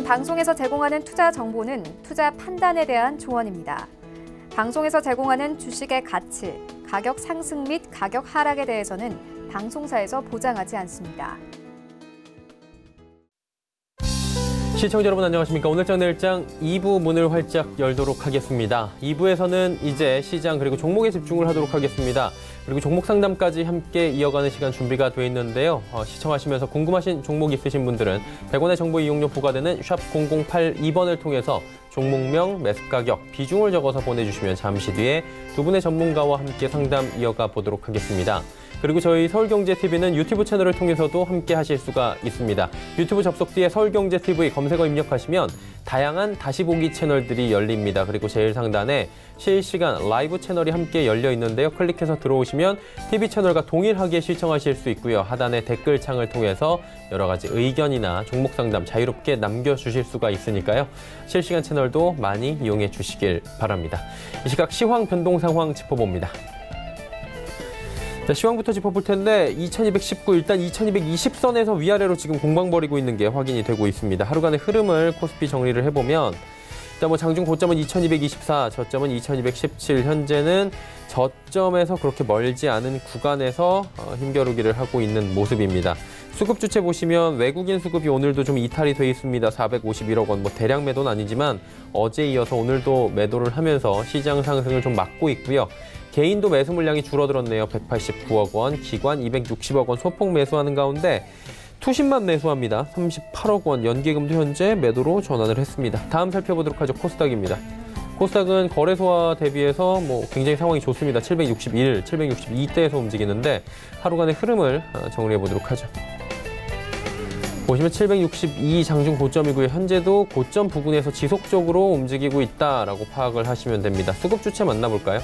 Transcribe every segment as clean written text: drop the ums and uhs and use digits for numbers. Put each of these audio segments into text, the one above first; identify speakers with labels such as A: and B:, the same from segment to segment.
A: 방송에서 제공하는 투자 정보는 투자 판단에 대한 조언입니다. 방송에서 제공하는 주식의 가치, 가격 상승 및 가격 하락에 대해서는 방송사에서 보장하지 않습니다.
B: 시청자 여러분 안녕하십니까. 오늘장 내일장 2부 문을 활짝 열도록 하겠습니다. 2부에서는 이제 시장 그리고 종목에 집중을 하도록 하겠습니다. 그리고 종목 상담까지 함께 이어가는 시간 준비가 돼 있는데요. 시청하시면서 궁금하신 종목 있으신 분들은 100원의 정보 이용료 부과되는 샵 0082번을 통해서 종목명, 매수 가격, 비중을 적어서 보내주시면 잠시 뒤에 두 분의 전문가와 함께 상담 이어가 보도록 하겠습니다. 그리고 저희 서울경제TV는 유튜브 채널을 통해서도 함께 하실 수가 있습니다. 유튜브 접속 뒤에 서울경제TV 검색어 입력하시면 다양한 다시 보기 채널들이 열립니다. 그리고 제일 상단에 실시간 라이브 채널이 함께 열려 있는데요. 클릭해서 들어오시면 TV 채널과 동일하게 시청하실 수 있고요. 하단의 댓글창을 통해서 여러 가지 의견이나 종목 상담 자유롭게 남겨주실 수가 있으니까요. 실시간 채널도 많이 이용해 주시길 바랍니다. 이 시각 시황 변동 상황 짚어봅니다. 자, 시황부터 짚어볼 텐데 2219 일단 2220선에서 위아래로 지금 공방 벌이고 있는 게 확인이 되고 있습니다. 하루간의 흐름을 코스피 정리를 해보면 일단 장중 고점은 2224, 저점은 2217, 현재는 저점에서 그렇게 멀지 않은 구간에서 힘겨루기를 하고 있는 모습입니다. 수급 주체 보시면 외국인 수급이 오늘도 좀 이탈이 돼 있습니다. 451억 원, 대량 매도는 아니지만 어제 이어서 오늘도 매도를 하면서 시장 상승을 좀 막고 있고요. 개인도 매수 물량이 줄어들었네요. 189억 원, 기관 260억 원 소폭 매수하는 가운데 투신만 매수합니다. 38억 원, 연기금도 현재 매도로 전환을 했습니다. 다음 살펴보도록 하죠. 코스닥입니다. 코스닥은 거래소와 대비해서 굉장히 상황이 좋습니다. 761, 762대에서 움직이는데 하루간의 흐름을 정리해 보도록 하죠. 보시면 762 장중 고점이고요. 현재도 고점 부근에서 지속적으로 움직이고 있다라고 파악을 하시면 됩니다. 수급 주체 만나볼까요?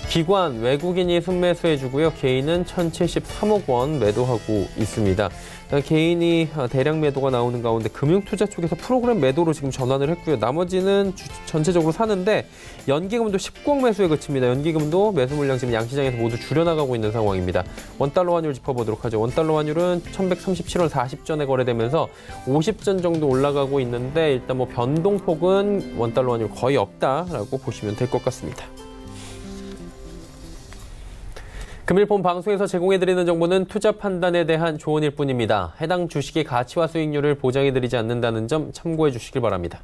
B: 기관, 외국인이 순매수해주고요. 개인은 1,073억 원 매도하고 있습니다. 개인이 대량 매도가 나오는 가운데 금융투자 쪽에서 프로그램 매도로 지금 전환을 했고요. 나머지는 전체적으로 사는데 연기금도 10공 매수에 그칩니다. 연기금도 매수 물량 지금 양시장에서 모두 줄여나가고 있는 상황입니다. 원달러 환율 짚어보도록 하죠. 원달러 환율은 1137원 40전에 거래되면서 50전 정도 올라가고 있는데 일단 변동폭은 원달러 환율 거의 없다라고 보시면 될 것 같습니다. 금일본 방송에서 제공해드리는 정보는 투자 판단에 대한 조언일 뿐입니다. 해당 주식의 가치와 수익률을 보장해드리지 않는다는 점 참고해 주시길 바랍니다.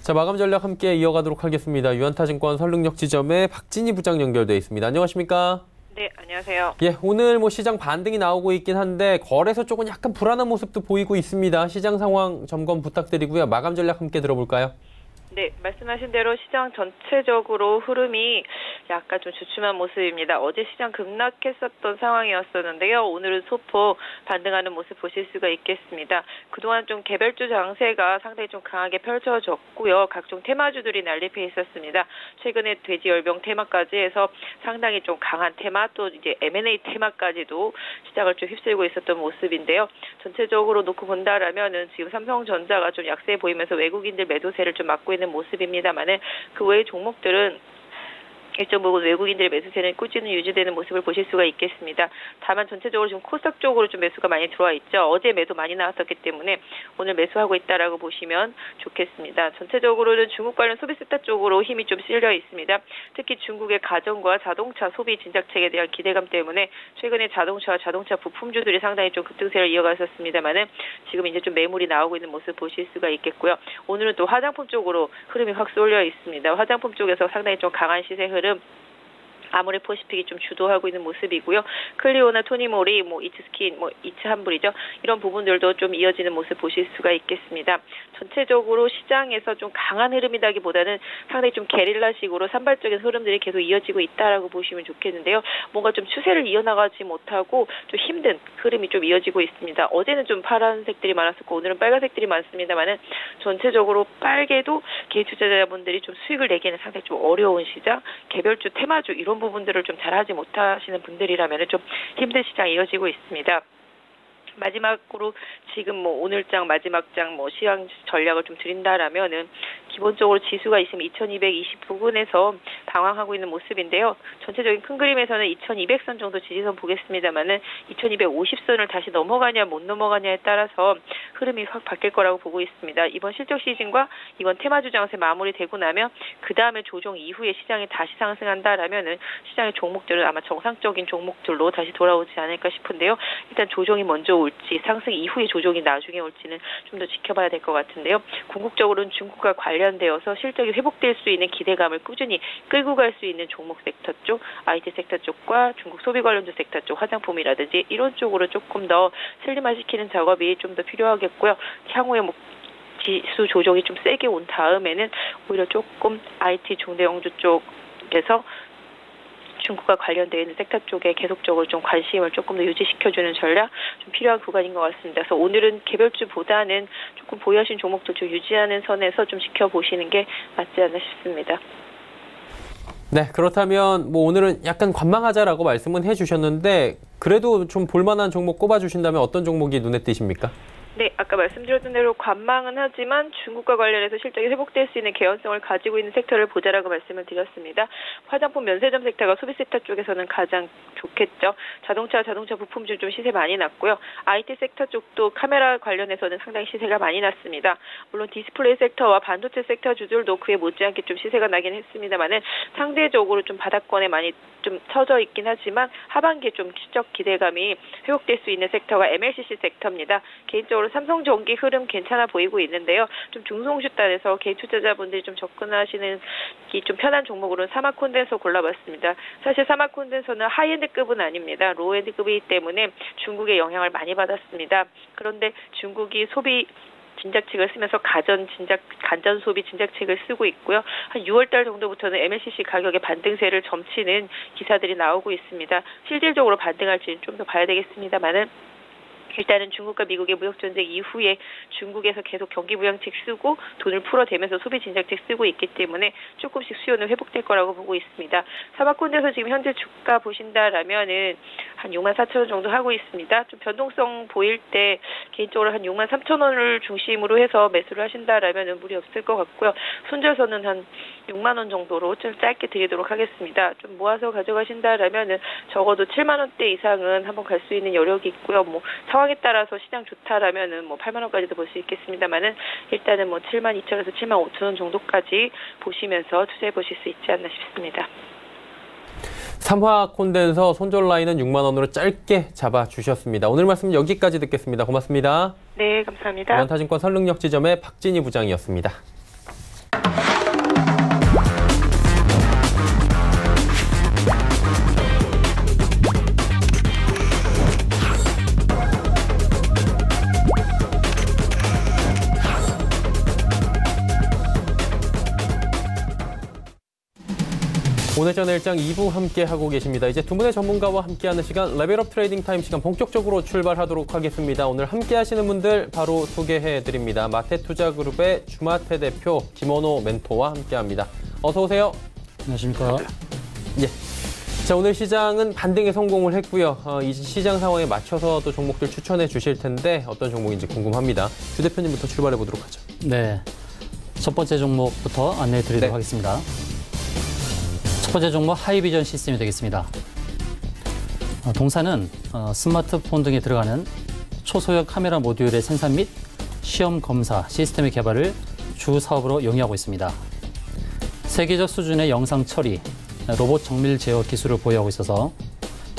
B: 자, 마감 전략 함께 이어가도록 하겠습니다. 유한타증권 설릉역 지점에 박진희 부장 연결돼 있습니다. 안녕하십니까?
C: 네, 안녕하세요.
B: 예, 오늘 시장 반등이 나오고 있긴 한데 거래소 쪽은 약간 불안한 모습도 보이고 있습니다. 시장 상황 점검 부탁드리고요. 마감 전략 함께 들어볼까요?
C: 네, 말씀하신 대로 시장 전체적으로 흐름이 약간 좀 주춤한 모습입니다. 어제 시장 급락했었던 상황이었었는데요. 오늘은 소폭 반등하는 모습 보실 수가 있겠습니다. 그동안 좀 개별주 장세가 상당히 좀 강하게 펼쳐졌고요. 각종 테마주들이 난립해 있었습니다. 최근에 돼지열병 테마까지 해서 상당히 좀 강한 테마, 또 이제 M&A 테마까지도 시장을 좀 휩쓸고 있었던 모습인데요. 전체적으로 놓고 본다라면은 지금 삼성전자가 좀 약세 보이면서 외국인들 매도세를 좀 막고 있는 모습입니다만은 그 외의 종목들은 일정 부분 외국인들의 매수세는 꾸준히 유지되는 모습을 보실 수가 있겠습니다. 다만 전체적으로 지금 코스닥 쪽으로 좀 매수가 많이 들어와 있죠. 어제 매도 많이 나왔었기 때문에 오늘 매수하고 있다라고 보시면 좋겠습니다. 전체적으로는 중국 관련 소비 섹터 쪽으로 힘이 좀 실려 있습니다. 특히 중국의 가전과 자동차 소비 진작책에 대한 기대감 때문에 최근에 자동차와 자동차 부품주들이 상당히 좀 급등세를 이어갔었습니다만은 지금 이제 좀 매물이 나오고 있는 모습 보실 수가 있겠고요. 오늘은 또 화장품 쪽으로 흐름이 확 쏠려 있습니다. 화장품 쪽에서 상당히 좀 강한 시세 흐름, 아모레퍼시픽이 좀 주도하고 있는 모습이고요. 클리오나 토니모리, 이츠스킨, 이츠한불이죠. 이런 부분들도 좀 이어지는 모습 보실 수가 있겠습니다. 전체적으로 시장에서 좀 강한 흐름이라기보다는 상당히 좀 게릴라식으로 산발적인 흐름들이 계속 이어지고 있다라고 보시면 좋겠는데요. 뭔가 좀 추세를 이어나가지 못하고 좀 힘든 흐름이 좀 이어지고 있습니다. 어제는 좀 파란색들이 많았었고 오늘은 빨간색들이 많습니다만은 전체적으로 빨개도 개인 투자자분들이 좀 수익을 내기에는 상당히 좀 어려운 시장, 개별주, 테마주 이런 부분들을 좀 잘하지 못하시는 분들이라면 좀 힘든 시장이 이어지고 있습니다. 마지막으로 지금 오늘장 마지막 장 시황 전략을 좀 드린다라면은 기본적으로 지수가 있으면 2220 부근에서 방황하고 있는 모습인데요. 전체적인 큰 그림에서는 2200선 정도 지지선 보겠습니다만은 2250선을 다시 넘어가냐 못 넘어가냐에 따라서 흐름이 확 바뀔 거라고 보고 있습니다. 이번 실적 시즌과 이번 테마주 장세 마무리되고 나면 그 다음에 조정 이후에 시장이 다시 상승한다라면은 시장의 종목들은 아마 정상적인 종목들로 다시 돌아오지 않을까 싶은데요. 일단 조정이 먼저 올지 상승 이후에 조정이 나중에 올지는 좀 더 지켜봐야 될 것 같은데요. 궁극적으로는 중국과 관련되어서 실적이 회복될 수 있는 기대감을 꾸준히 끌고 갈 수 있는 종목 섹터 쪽, IT 섹터 쪽과 중국 소비 관련주 섹터 쪽, 화장품이라든지 이런 쪽으로 조금 더 슬림화시키는 작업이 좀 더 필요하겠고요. 향후에 지수 조정이 좀 세게 온 다음에는 오히려 조금 IT 중대형주 쪽에서 중국과 관련되어 있는 섹터 쪽에 계속적으로 좀 관심을 조금 더 유지시켜주는 전략 좀 필요한 구간인 것 같습니다. 그래서 오늘은 개별주보다는 조금 보유하신 종목들 좀 유지하는 선에서 좀 지켜보시는 게 맞지 않나 싶습니다.
B: 네, 그렇다면 뭐 오늘은 약간 관망하자라고 말씀은 해주셨는데 그래도 좀 볼만한 종목 꼽아주신다면 어떤 종목이 눈에 띄십니까?
C: 네, 아까 말씀드렸던 대로 관망은 하지만 중국과 관련해서 실적이 회복될 수 있는 개연성을 가지고 있는 섹터를 보자라고 말씀을 드렸습니다. 화장품 면세점 섹터가 소비 섹터 쪽에서는 가장 좋겠죠. 자동차 부품주 좀 시세 많이 났고요. IT 섹터 쪽도 카메라 관련해서는 상당히 시세가 많이 났습니다. 물론 디스플레이 섹터와 반도체 섹터 주들도 그에 못지않게 좀 시세가 나긴 했습니다만은 상대적으로 좀 바닥권에 많이 좀 처져 있긴 하지만 하반기에 좀 실적 기대감이 회복될 수 있는 sek터가 MLCC 섹터입니다. 개인적으로 삼성전기 흐름 괜찮아 보이고 있는데요. 좀 중소형주단에서 개인 투자자분들이 좀 접근하시는 게 좀 편한 종목으로는 사막 콘덴서 골라봤습니다. 사실 사막 콘덴서는 하이엔드급은 아닙니다. 로우엔드급이기 때문에 중국의 영향을 많이 받았습니다. 그런데 중국이 소비 진작책을 쓰면서 간전 소비 진작책을 쓰고 있고요. 한 6월달 정도부터는 MLCC 가격의 반등세를 점치는 기사들이 나오고 있습니다. 실질적으로 반등할지는 좀 더 봐야 되겠습니다만은 일단은 중국과 미국의 무역전쟁 이후에 중국에서 계속 경기부양책 쓰고 돈을 풀어대면서 소비 진작책 쓰고 있기 때문에 조금씩 수요는 회복될 거라고 보고 있습니다. 사막콘에서 지금 현재 주가 보신다라면은 한 64,000원 정도 하고 있습니다. 좀 변동성 보일 때 개인적으로 한 63,000원을 중심으로 해서 매수를 하신다라면은 무리 없을 것 같고요. 손절선은 한 6만 원 정도로 좀 짧게 드리도록 하겠습니다. 좀 모아서 가져가신다라면은 적어도 7만 원대 이상은 한번 갈 수 있는 여력이 있고요. 뭐 상황에 따라서 시장 좋다라면은 뭐 8만 원까지도 볼 수 있겠습니다만은 일단은 뭐 72,000원에서 75,000원 정도까지 보시면서 투자해 보실 수 있지 않나 싶습니다.
B: 삼화 콘덴서 손절 라인은 6만 원으로 짧게 잡아주셨습니다. 오늘 말씀 여기까지 듣겠습니다. 고맙습니다.
C: 네, 감사합니다.
B: 연타증권 선릉역지점의 박진희 부장이었습니다. 오늘 전 일장 2부 함께하고 계십니다. 이제 두 분의 전문가와 함께하는 시간 레벨업 트레이딩 타임 시간 본격적으로 출발하도록 하겠습니다. 오늘 함께하시는 분들 바로 소개해드립니다. 마테투자그룹의 주마태 대표 김원호 멘토와 함께합니다. 어서 오세요.
D: 안녕하십니까.
B: 예. 자, 오늘 시장은 반등에 성공을 했고요. 이 시장 상황에 맞춰서 또 종목들 추천해 주실 텐데 어떤 종목인지 궁금합니다. 주 대표님부터 출발해 보도록 하죠.
D: 네. 첫 번째 종목부터 안내해 드리도록 하겠습니다. 첫 번째 종목 하이비전 시스템이 되겠습니다. 동사는 스마트폰 등에 들어가는 초소형 카메라 모듈의 생산 및 시험 검사 시스템의 개발을 주 사업으로 영위하고 있습니다. 세계적 수준의 영상 처리, 로봇 정밀 제어 기술을 보유하고 있어서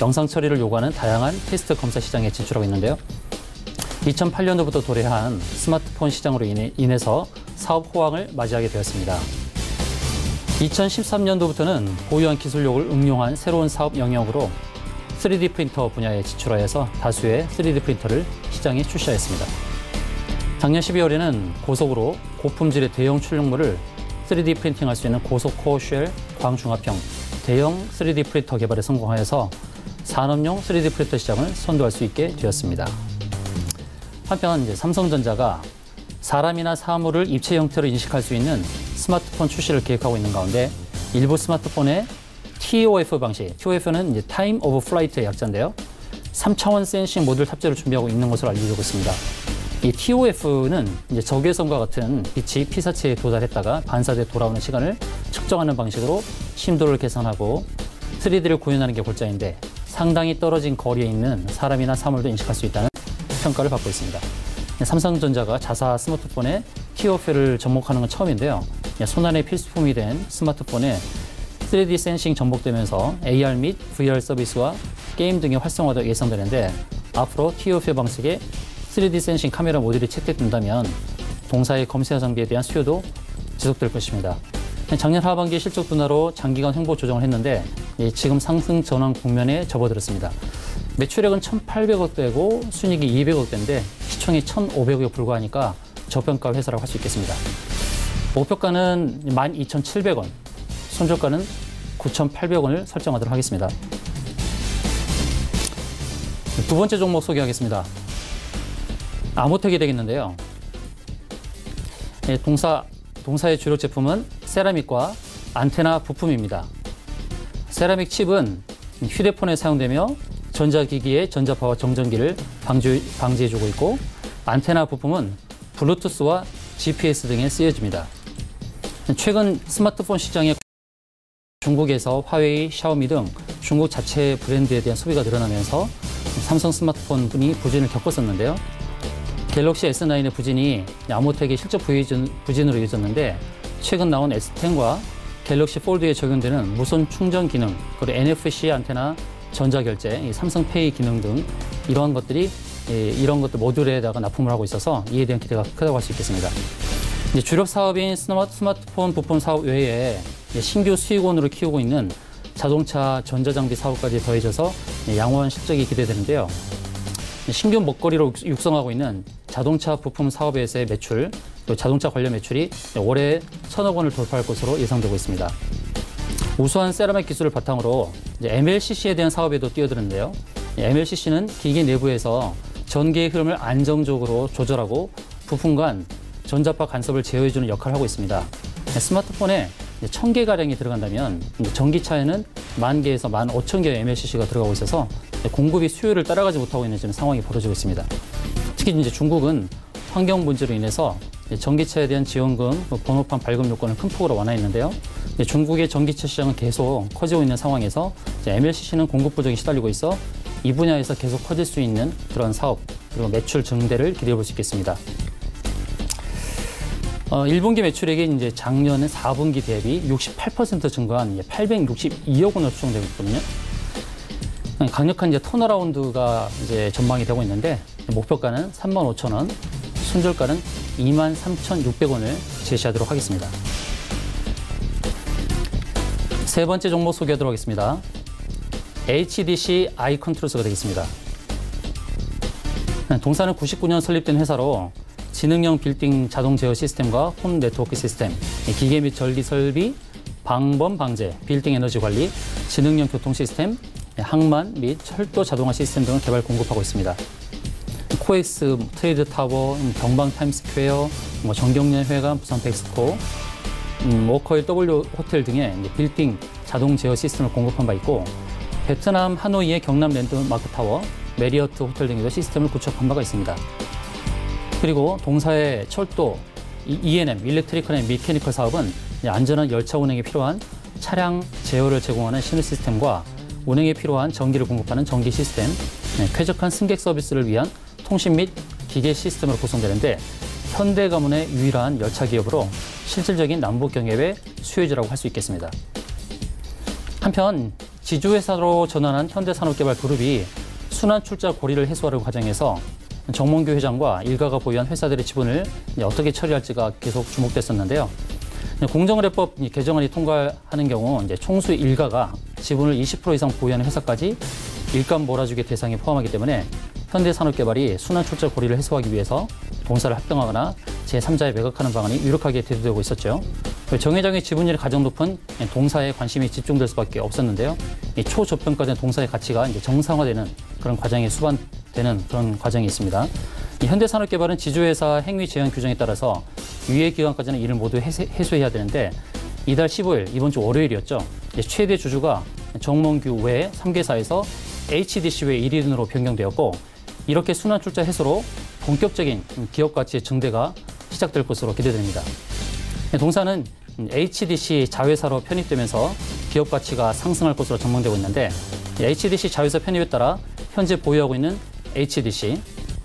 D: 영상 처리를 요구하는 다양한 테스트 검사 시장에 진출하고 있는데요. 2008년도부터 도래한 스마트폰 시장으로 인해서 사업 호황을 맞이하게 되었습니다. 2013년도부터는 보유한 기술력을 응용한 새로운 사업 영역으로 3D 프린터 분야에 진출하여서 다수의 3D 프린터를 시장에 출시하였습니다. 작년 12월에는 고속으로 고품질의 대형 출력물을 3D 프린팅할 수 있는 고속 코어쉘 광중합형 대형 3D 프린터 개발에 성공하여서 산업용 3D 프린터 시장을 선도할 수 있게 되었습니다. 한편 삼성전자가 사람이나 사물을 입체 형태로 인식할 수 있는 스마트폰 출시를 계획하고 있는 가운데 일부 스마트폰의 TOF 방식, TOF는 Time of Flight의 약자인데요. 3차원 센싱 모듈 탑재를 준비하고 있는 것으로 알려지고 있습니다. 이 TOF는 이제 적외선과 같은 빛이 피사체에 도달했다가 반사돼 돌아오는 시간을 측정하는 방식으로 심도를 계산하고 3D를 구현하는 게 골자인데 상당히 떨어진 거리에 있는 사람이나 사물도 인식할 수 있다는 평가를 받고 있습니다. 삼성전자가 자사 스마트폰에 TOF를 접목하는 건 처음인데요. 손안의 필수품이 된 스마트폰에 3D 센싱 접목되면서 AR 및 VR 서비스와 게임 등의 활성화도 예상되는데 앞으로 TOF 방식의 3D 센싱 카메라 모듈이 채택된다면 동사의 검사 장비에 대한 수요도 지속될 것입니다. 작년 하반기 실적 둔화로 장기간 횡보 조정을 했는데 지금 상승 전환 국면에 접어들었습니다. 매출액은 1,800억대고 순이익이 200억대인데 시총이 1,500억에 불과하니까 저평가 회사라고 할 수 있겠습니다. 목표가는 12,700원, 손절가는 9,800원을 설정하도록 하겠습니다. 두 번째 종목 소개하겠습니다. 아모텍이 되겠는데요. 동사의 주력 제품은 세라믹과 안테나 부품입니다. 세라믹 칩은 휴대폰에 사용되며 전자기기의 전자파와 정전기를 방지해주고 있고 안테나 부품은 블루투스와 GPS 등에 쓰여집니다. 최근 스마트폰 시장에 중국에서 화웨이, 샤오미 등 중국 자체 브랜드에 대한 소비가 늘어나면서 삼성 스마트폰이 부진을 겪었었는데요. 갤럭시 S9의 부진이 아모텍의 실적 부진으로 이어졌는데 최근 나온 S10과 갤럭시 폴드에 적용되는 무선 충전 기능, 그리고 NFC 안테나, 전자결제, 삼성페이 기능 등 이런 것들 모듈에다가 납품을 하고 있어서 이에 대한 기대가 크다고 할 수 있겠습니다. 이제 주력 사업인 스마트폰 부품 사업 외에 신규 수익원으로 키우고 있는 자동차 전자장비 사업까지 더해져서 양호한 실적이 기대되는데요. 신규 먹거리로 육성하고 있는 자동차 부품 사업에서의 매출, 또 자동차 관련 매출이 올해 1,000억 원을 돌파할 것으로 예상되고 있습니다. 우수한 세라믹 기술을 바탕으로 MLCC에 대한 사업에도 뛰어드는데요. MLCC는 기기 내부에서 전기의 흐름을 안정적으로 조절하고 부품 간 전자파 간섭을 제어해주는 역할을 하고 있습니다. 스마트폰에 1,000개가량이 들어간다면 전기차에는 10,000개에서 15,000개의 MLCC가 들어가고 있어서 공급이 수요를 따라가지 못하고 있는 지금 상황이 벌어지고 있습니다. 특히 이제 중국은 환경 문제로 인해서 전기차에 대한 지원금, 번호판 발급 요건을 큰 폭으로 완화했는데요. 중국의 전기차 시장은 계속 커지고 있는 상황에서 MLCC는 공급 부족에 시달리고 있어 이 분야에서 계속 커질 수 있는 그런 사업, 그리고 매출 증대를 기대해 볼 수 있겠습니다. 1분기 매출액이 이제 작년 4분기 대비 68% 증가한 862억 원으로 추정되고 있거든요. 강력한 이제 턴어라운드가 이제 전망이 되고 있는데 목표가는 35,000원, 손절가는 23,600원을 제시하도록 하겠습니다. 세 번째 종목 소개하도록 하겠습니다. HDC 아이컨트롤스가 되겠습니다. 동사는 99년 설립된 회사로 지능형 빌딩 자동 제어 시스템과 홈 네트워크 시스템, 기계 및 전기 설비, 방범 방제, 빌딩 에너지 관리, 지능형 교통 시스템, 항만 및 철도 자동화 시스템 등을 개발 공급하고 있습니다. 코엑스, 트레이드 타워, 경방 타임스퀘어, 정경련 회관, 부산 백스코, 워커힐 W 호텔 등의 빌딩 자동 제어 시스템을 공급한 바 있고 베트남 하노이의 경남 랜드마크 타워, 메리어트 호텔 등에도 시스템을 구축한 바가 있습니다. 그리고 동사의 철도, E&M, 일렉트리컬 앤 미케니컬 사업은 안전한 열차 운행에 필요한 차량 제어를 제공하는 신호 시스템과 운행에 필요한 전기를 공급하는 전기 시스템, 쾌적한 승객 서비스를 위한 통신 및 기계 시스템으로 구성되는데 현대 가문의 유일한 열차 기업으로 실질적인 남북 경협의 수혜주라고 할 수 있겠습니다. 한편 지주회사로 전환한 현대산업개발그룹이 순환 출자 고리를 해소하려는 과정에서 정몽규 회장과 일가가 보유한 회사들의 지분을 어떻게 처리할지가 계속 주목됐었는데요. 공정거래법 개정안이 통과하는 경우 총수 일가가 지분을 20% 이상 보유하는 회사까지 일감 몰아주기 대상에 포함하기 때문에 현대산업개발이 순환 출자 고리를 해소하기 위해서 동사를 합병하거나 제3자에 매각하는 방안이 유력하게 대두되고 있었죠. 정회장의 지분율이 가장 높은 동사에 관심이 집중될 수밖에 없었는데요. 이 초저평가된 동사의 가치가 이제 정상화되는 그런 과정에 수반되는 그런 과정이 있습니다. 이 현대산업개발은 지주회사 행위 제한 규정에 따라서 유예 기간까지는 이를 모두 해소해야 되는데 이달 15일 이번 주 월요일이었죠. 최대 주주가 정몽규 외 3개사에서 HDC 외 1인으로 변경되었고 이렇게 순환 출자 해소로 본격적인 기업 가치의 증대가 시작될 것으로 기대됩니다. 동사는 HDC 자회사로 편입되면서 기업 가치가 상승할 것으로 전망되고 있는데 HDC 자회사 편입에 따라 현재 보유하고 있는 HDC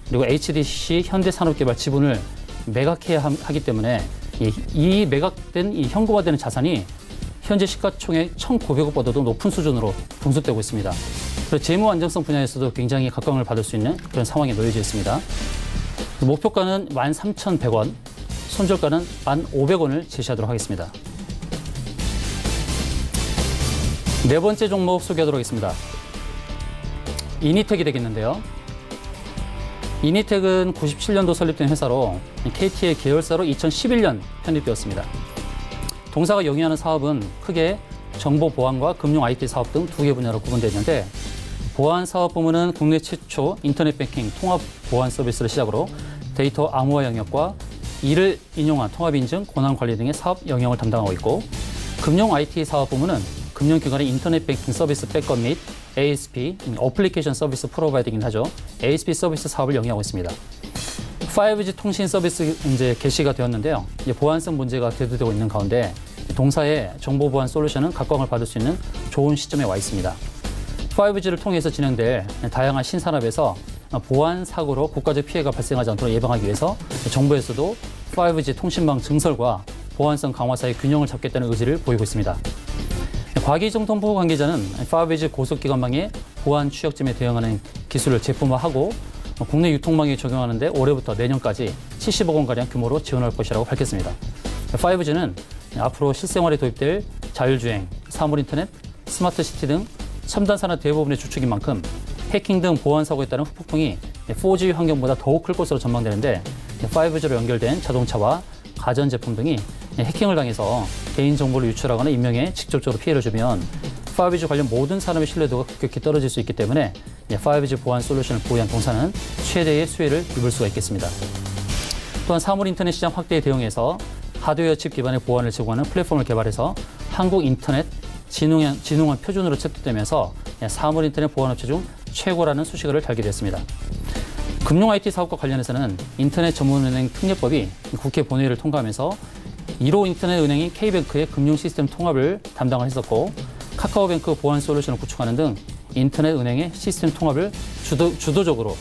D: 그리고 HDC 현대산업개발 지분을 매각해야 하기 때문에 이 매각된 이 현금화되는 자산이 현재 시가총액 1,900억보다도 높은 수준으로 분석되고 있습니다. 그리고 재무 안정성 분야에서도 굉장히 각광을 받을 수 있는 그런 상황에 놓여져 있습니다. 목표가는 13,100원, 손절가는 1,500원을 제시하도록 하겠습니다. 네 번째 종목 소개하도록 하겠습니다. 이니텍이 되겠는데요. 이니텍은 97년도 설립된 회사로 KT의 계열사로 2011년 편입되었습니다. 동사가 영위하는 사업은 크게 정보 보안과 금융 IT 사업 등 두 개 분야로 구분되어 있는데 보안 사업 부문은 국내 최초 인터넷 뱅킹 통합 보안 서비스를 시작으로 데이터 암호화 영역과 이를 인용한 통합 인증, 권한 관리 등의 사업 영역을 담당하고 있고 금융 IT 사업 부문은 금융기관의 인터넷 뱅킹 서비스 백업 및 ASP, 어플리케이션 서비스 프로바이딩을 하죠. ASP 서비스 사업을 영위하고 있습니다. 5G 통신 서비스 이제 개시가 되었는데요. 보안성 문제가 대두되고 있는 가운데 동사의 정보 보안 솔루션은 각광을 받을 수 있는 좋은 시점에 와 있습니다. 5G를 통해서 진행될 다양한 신산업에서 보안 사고로 국가적 피해가 발생하지 않도록 예방하기 위해서 정부에서도 5G 통신망 증설과 보안성 강화 사이의 균형을 잡겠다는 의지를 보이고 있습니다. 과기정통부 관계자는 5G 고속기관망의 보안 취약점에 대응하는 기술을 제품화하고 국내 유통망에 적용하는데 올해부터 내년까지 70억 원가량 규모로 지원할 것이라고 밝혔습니다. 5G는 앞으로 실생활에 도입될 자율주행, 사물인터넷, 스마트시티 등 첨단 산업 대부분의 주축인 만큼 해킹 등 보안 사고에 따른 후폭풍이 4G 환경보다 더욱 클 것으로 전망되는데 5G로 연결된 자동차와 가전제품 등이 해킹을 당해서 개인정보를 유출하거나 인명에 직접적으로 피해를 주면 5G 관련 모든 산업의 신뢰도가 급격히 떨어질 수 있기 때문에 5G 보안 솔루션을 보유한 동사는 최대의 수혜를 입을 수가 있겠습니다. 또한 사물 인터넷 시장 확대에 대응해서 하드웨어 칩 기반의 보안을 제공하는 플랫폼을 개발해서 한국 인터넷 진흥한 표준으로 채택되면서 사물 인터넷 보안업체 중 최고라는 수식어를 달게 됐습니다. 금융 IT 사업과 관련해서는 인터넷 전문은행 특례법이 국회 본회의를 통과하면서 1호 인터넷 은행인 K뱅크의 금융 시스템 통합을 담당을 했었고 카카오뱅크 보안 솔루션을 구축하는 등 인터넷 은행의 시스템 통합을 주도적으로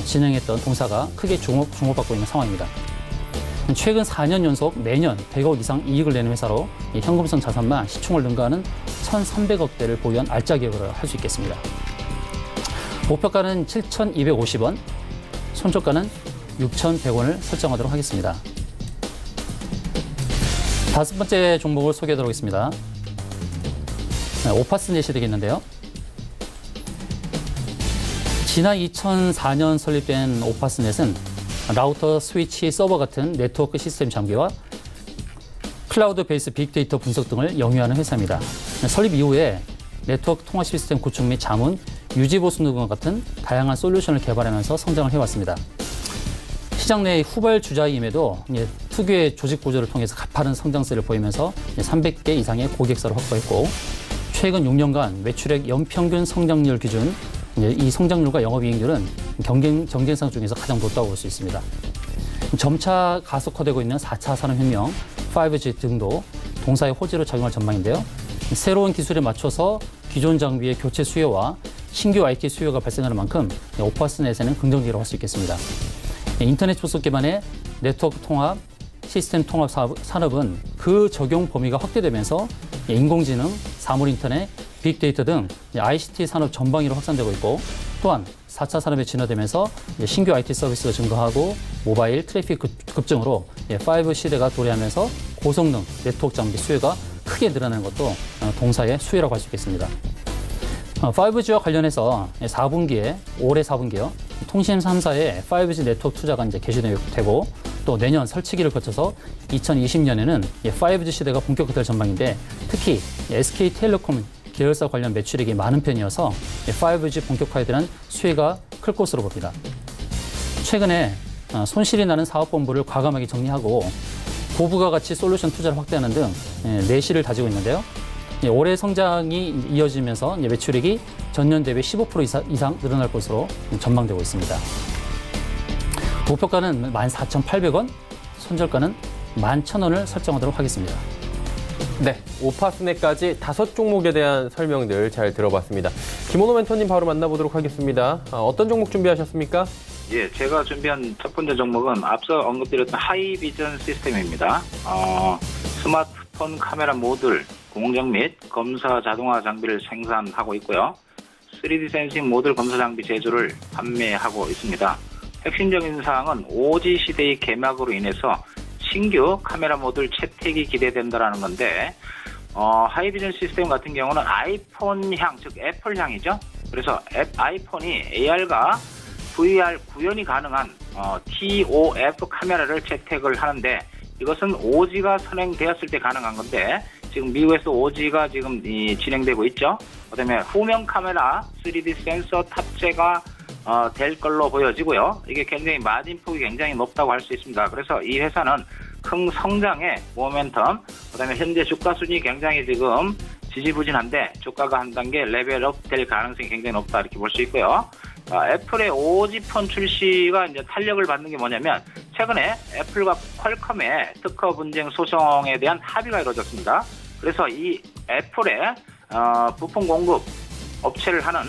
D: 진행했던 동사가 크게 주목받고 있는 상황입니다. 최근 4년 연속 매년 100억 이상 이익을 내는 회사로 현금성 자산만 시총을 능가하는 1,300억대를 보유한 알짜 기업을 할 수 있겠습니다. 목표가는 7,250원, 손절가는 6,100원을 설정하도록 하겠습니다. 다섯 번째 종목을 소개하도록 하겠습니다. 오파스넷이 되겠는데요. 지난 2004년 설립된 오파스넷은 라우터, 스위치, 서버 같은 네트워크 시스템 장비와 클라우드 베이스 빅데이터 분석 등을 영위하는 회사입니다. 설립 이후에 네트워크 통화 시스템 구축 및 자문, 유지 보수 등과 같은 다양한 솔루션을 개발하면서 성장을 해왔습니다. 시장 내 후발 주자임에도 특유의 조직 구조를 통해서 가파른 성장세를 보이면서 300개 이상의 고객사를 확보했고 최근 6년간 매출액 연평균 성장률 기준 이 성장률과 영업이익률은 경쟁사 중에서 가장 높다고 볼 수 있습니다. 점차 가속화되고 있는 4차 산업혁명, 5G 등도 동사의 호재로 작용할 전망인데요. 새로운 기술에 맞춰서 기존 장비의 교체 수요와 신규 IT 수요가 발생하는 만큼 오파스넷에는 긍정적이라고 할 수 있겠습니다. 인터넷 접속 기반의 네트워크 통합, 시스템 통합 산업은 그 적용 범위가 확대되면서 인공지능, 사물인터넷, 빅데이터 등 ICT 산업 전방위로 확산되고 있고 또한 4차 산업에 진화되면서 신규 IT 서비스가 증가하고 모바일 트래픽 급증으로 5 시대가 도래하면서 고성능 네트워크 장비 수요가 크게 늘어나는 것도 동사의 수혜라고 할 수 있겠습니다. 5G와 관련해서 올해 4분기요. 통신 3사의 5G 네트워크 투자가 이제 개시되고 또 내년 설치기를 거쳐서 2020년에는 5G 시대가 본격화될 전망인데 특히 SK텔레콤 계열사 관련 매출액이 많은 편이어서 5G 본격화에 대한 수혜가 클 것으로 봅니다. 최근에 손실이 나는 사업본부를 과감하게 정리하고 고부가가치 솔루션 투자를 확대하는 등 내실을 다지고 있는데요. 올해 성장이 이어지면서 매출액이 전년 대비 15% 이상 늘어날 것으로 전망되고 있습니다. 목표가는 14,800원, 손절가는 11,000원을 설정하도록 하겠습니다.
B: 네, 오파스네까지 5종목에 대한 설명들 잘 들어봤습니다. 김원호 멘토님 바로 만나보도록 하겠습니다. 어떤 종목 준비하셨습니까?
E: 예, 제가 준비한 첫 번째 종목은 앞서 언급드렸던 하이비전 시스템입니다. 스마트폰 카메라 모듈, 공정 및 검사 자동화 장비를 생산하고 있고요. 3D 센싱 모듈 검사 장비 제조를 판매하고 있습니다. 핵심적인 사항은 5G 시대의 개막으로 인해서 신규 카메라 모듈 채택이 기대된다라는 건데, 하이비전 시스템 같은 경우는 아이폰향, 즉 애플향이죠. 그래서 아이폰이 AR과 VR 구현이 가능한 TOF 카메라를 채택을 하는데, 이것은 5G가 선행되었을 때 가능한 건데, 지금 미국에서 5G가 지금 진행되고 있죠. 그다음에 후면 카메라 3D 센서 탑재가 될 걸로 보여지고요. 이게 굉장히 마진폭이 굉장히 높다고 할 수 있습니다. 그래서 이 회사는 큰 성장의 모멘텀, 그다음에 현재 주가 수준이 굉장히 지금 지지부진한데 주가가 한 단계 레벨업 될 가능성이 굉장히 높다 이렇게 볼 수 있고요. 애플의 5G 폰 출시가 이제 탄력을 받는 게 뭐냐면, 최근에 애플과 퀄컴의 특허 분쟁 소송에 대한 합의가 이루어졌습니다. 그래서 이 애플의 부품 공급 업체를 하는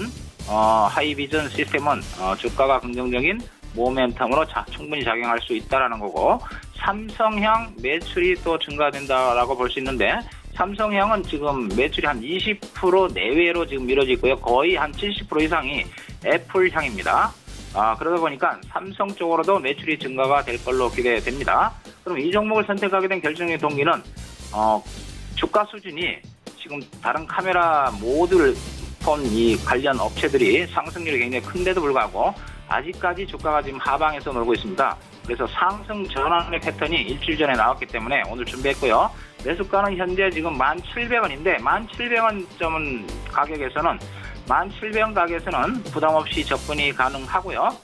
E: 하이비전 시스템은 주가가 긍정적인 모멘텀으로 충분히 작용할 수 있다는 거고, 삼성향 매출이 또 증가된다라고 볼 수 있는데, 삼성향은 지금 매출이 한 20% 내외로 지금 미뤄지고 있고요. 거의 한 70% 이상이 애플향입니다. 그러다 보니까 삼성 쪽으로도 매출이 증가가 될 걸로 기대됩니다. 그럼 이 종목을 선택하게 된 결정적인 동기는 주가 수준이 지금 다른 카메라 모듈 폰 이 관련 업체들이 상승률이 굉장히 큰데도 불구하고 아직까지 주가가 지금 하방에서 놀고 있습니다. 그래서 상승 전환의 패턴이 일주일 전에 나왔기 때문에 오늘 준비했고요. 매수가는 현재 지금 1,700원인데 1,700원 점 가격에서는 1,700원 가격에서는 부담 없이 접근이 가능하고요.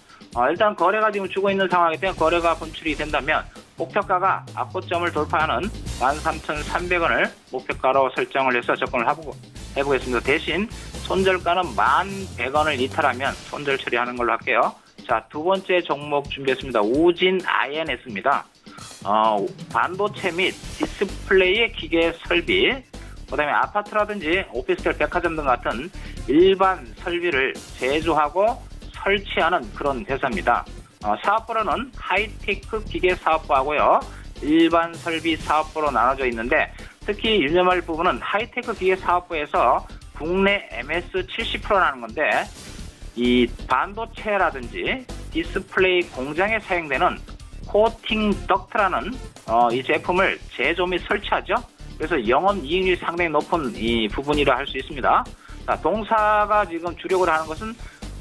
E: 일단 거래가 지금 주고 있는 상황이기 때문에 거래가 분출이 된다면 목표가가 앞고점을 돌파하는 13,300원을 목표가로 설정을 해서 접근을 해보겠습니다. 대신 손절가는 1,100원을 이탈하면 손절 처리하는 걸로 할게요. 자, 두 번째 종목 준비했습니다. 우진 INS입니다. 반도체 및 디스플레이 기계 설비, 그다음에 아파트라든지 오피스텔, 백화점 등 같은 일반 설비를 제조하고 설치하는 그런 회사입니다. 사업부로는 하이테크 기계 사업부하고요, 일반 설비 사업부로 나눠져 있는데, 특히 유념할 부분은 하이테크 기계 사업부에서 국내 MS 70%라는 건데, 이 반도체라든지 디스플레이 공장에 사용되는 코팅 덕트라는 이 제품을 제조 및 설치하죠. 그래서 영업이익률이 상당히 높은 이 부분이라 할 수 있습니다. 자, 동사가 지금 주력으로 하는 것은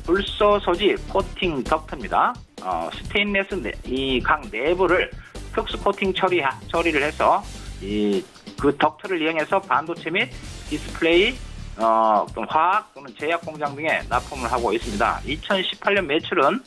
E: 불소 소지 코팅 덕트입니다. 스테인레스 이 각 내부를 특수 코팅 처리를 해서 그 덕트를 이용해서 반도체 및 디스플레이 화학 또는 제약 공장 등에 납품을 하고 있습니다. 2018년 매출은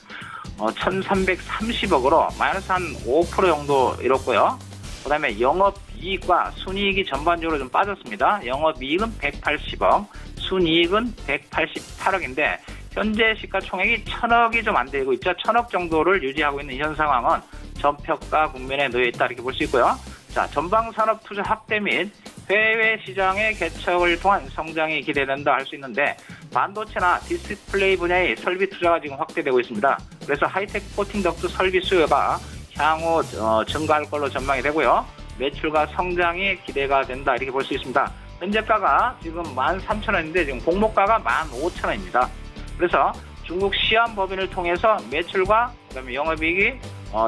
E: 1,330억으로 마이너스 한 5% 정도 이뤘고요. 그 다음에 영업이익과 순이익이 전반적으로 좀 빠졌습니다. 영업이익은 180억, 순이익은 188억인데 현재 시가총액이 1,000억이 좀 안 되고 있죠. 1,000억 정도를 유지하고 있는 현 상황은 전평가 국면에 놓여 있다 이렇게 볼 수 있고요. 자, 전방산업 투자 확대 및 해외 시장의 개척을 통한 성장이 기대된다 할 수 있는데, 반도체나 디스플레이 분야의 설비 투자가 지금 확대되고 있습니다. 그래서 하이테크 코팅 덕트 설비 수요가 향후 증가할 걸로 전망이 되고요. 매출과 성장이 기대가 된다 이렇게 볼 수 있습니다. 현재가가 지금 13,000원인데 지금 공모가가 15,000원입니다. 그래서 중국 시안 법인을 통해서 매출과 그다음에 영업이익이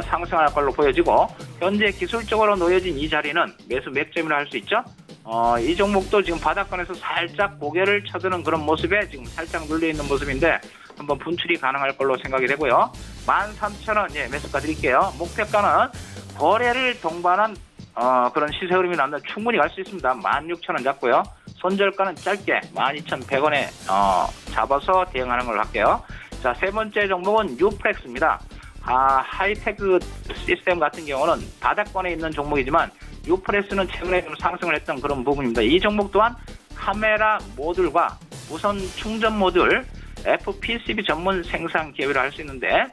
E: 상승할 걸로 보여지고, 현재 기술적으로 놓여진 이 자리는 매수 맥점이라 할 수 있죠. 이 종목도 지금 바닥권에서 살짝 고개를 쳐드는 그런 모습에 지금 살짝 눌려있는 모습인데 한번 분출이 가능할 걸로 생각이 되고요. 13,000원 매수가 드릴게요. 목표가는 거래를 동반한 그런 시세 흐름이 나온다 충분히 갈 수 있습니다. 16,000원 잡고요. 손절가는 짧게 12,100원에 잡아서 대응하는 걸로 할게요. 자, 세 번째 종목은 유프렉스입니다. 하이테크 시스템 같은 경우는 바닥권에 있는 종목이지만 유프렉스는 최근에 좀 상승을 했던 그런 부분입니다. 이 종목 또한 카메라 모듈과 무선 충전 모듈 FPCB 전문 생산 기업이라 할 수 있는데,